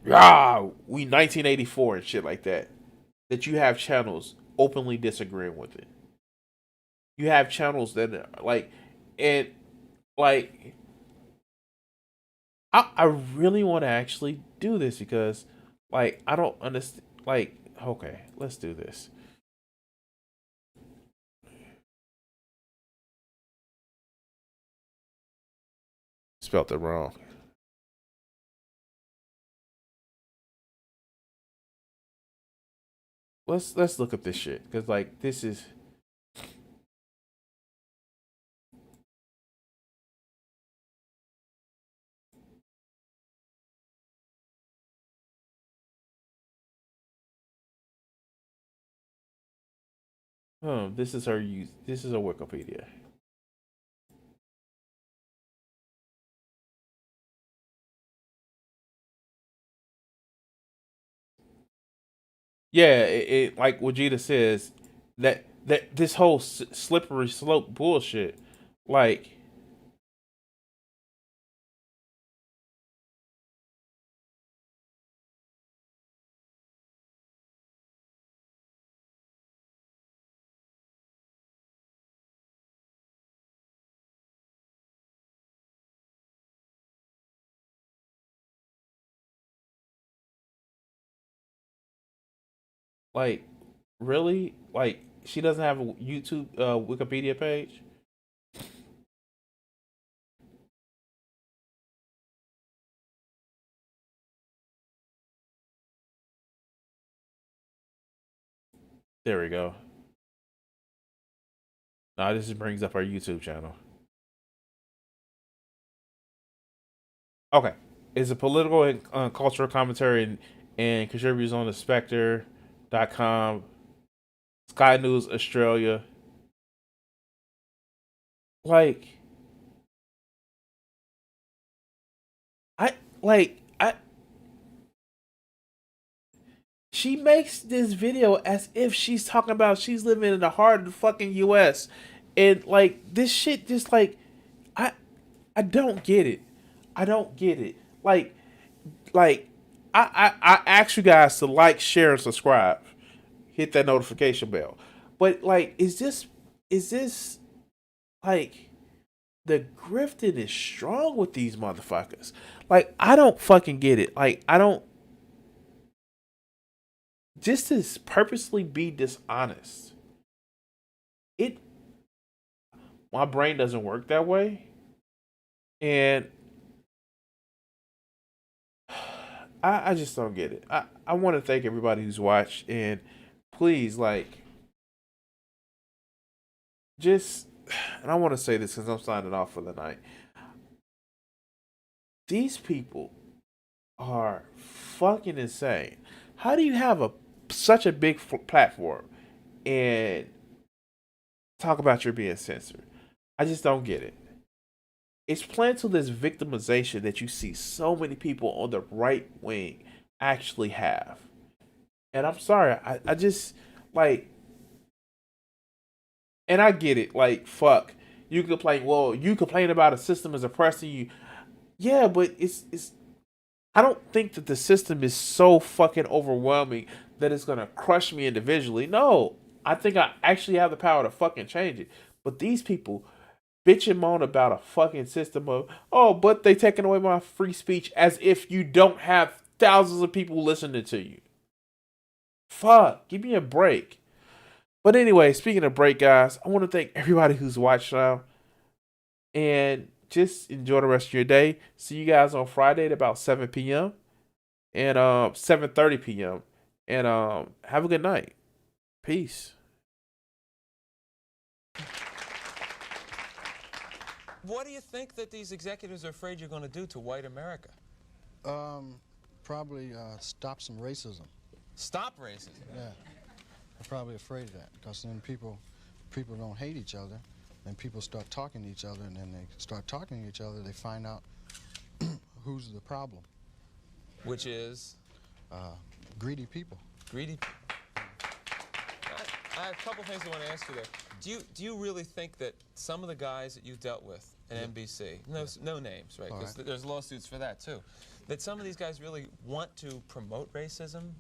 we 1984 and shit like that. That you have channels openly disagreeing with it. You have channels that are like... And, like... I really want to actually do this because, like, I don't understand. Like, okay, let's do this. spelled it wrong. Let's look up this shit because like this is. Oh, this is her use. This is a Wikipedia. Yeah, it like Vegeta says that this whole slippery slope bullshit, like. Like, really? Like, she doesn't have a YouTube Wikipedia page? There we go. Now this just brings up our YouTube channel. Okay. It's a political and cultural commentary and contributes on the Spectre.com, Sky News Australia. Like, she makes this video as if she's talking about she's living in the heart of the fucking US. And like this shit just like I don't get it. I don't get it. Like I ask you guys to like, share, and subscribe. Hit that notification bell. But like is this like the grifting is strong with these motherfuckers. Like I don't fucking get it. Like I don't. Just to purposely be dishonest. My brain doesn't work that way. And I just don't get it. I want to thank everybody who's watched, and please, like, just, and I want to say this because I'm signing off for the night. These people are fucking insane. How do you have such a big platform and talk about you're being censored? I just don't get it. It's playing to this victimization that you see so many people on the right wing actually have. And I'm sorry, I just, like, and I get it, like, fuck. You complain, well, you complain about a system is oppressing you. Yeah, but it's I don't think that the system is so fucking overwhelming that it's gonna crush me individually. No, I think I actually have the power to fucking change it. But these people bitch and moan about a fucking system of, oh, but they taking away my free speech, as if you don't have thousands of people listening to you. Fuck, give me a break. But anyway, speaking of break, guys, I want to thank everybody who's watched now. And just enjoy the rest of your day. See you guys on Friday at about 7 p.m. and 7:30 p.m. And have a good night. Peace. What do you think that these executives are afraid you're going to do to white America? Probably stop some racism. Stop racism? Yeah. They're probably afraid of that, because then people don't hate each other, and people start talking to each other, and then they start talking to each other, they find out who's the problem. Which is? Greedy people. Greedy people. I have a couple things I want to ask you there. Do you really think that some of the guys that you dealt with at NBC, no names, right? Because there's lawsuits for that too, that some of these guys really want to promote racism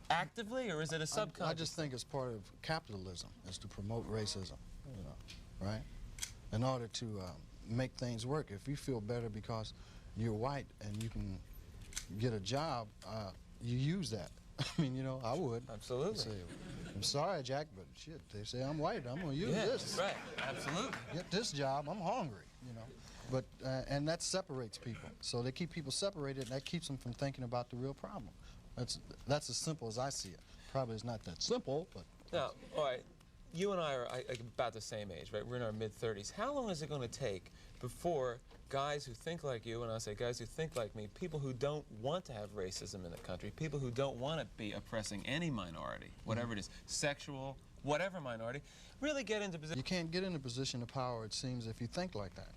actively, or is it a subconscious? I just think it's part of capitalism, is to promote racism, you know, right? In order to make things work. If you feel better because you're white and you can get a job, you use that. I mean, you know, I would. Absolutely. Say, I'm sorry, Jack, but shit, they say I'm white. I'm going to use this. Right. Absolutely. Get this job. I'm hungry, you know. But and that separates people. So they keep people separated, and that keeps them from thinking about the real problem. That's as simple as I see it. Probably it's not that simple, but. Now, all right, you and I are about the same age, right? We're in our mid-30s. How long is it going to take before guys who think like you, and I say guys who think like me, people who don't want to have racism in the country, people who don't want to be oppressing any minority, whatever it is, sexual, whatever minority, really get into position? You can't get in a position of power, it seems, if you think like that.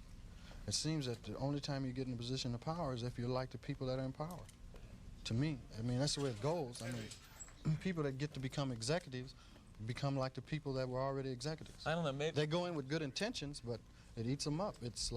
It seems that the only time you get in a position of power is if you're like the people that are in power. To me, I mean, that's the way it goes. I mean, people that get to become executives become like the people that were already executives. I don't know, maybe... They go in with good intentions, but it eats them up. It's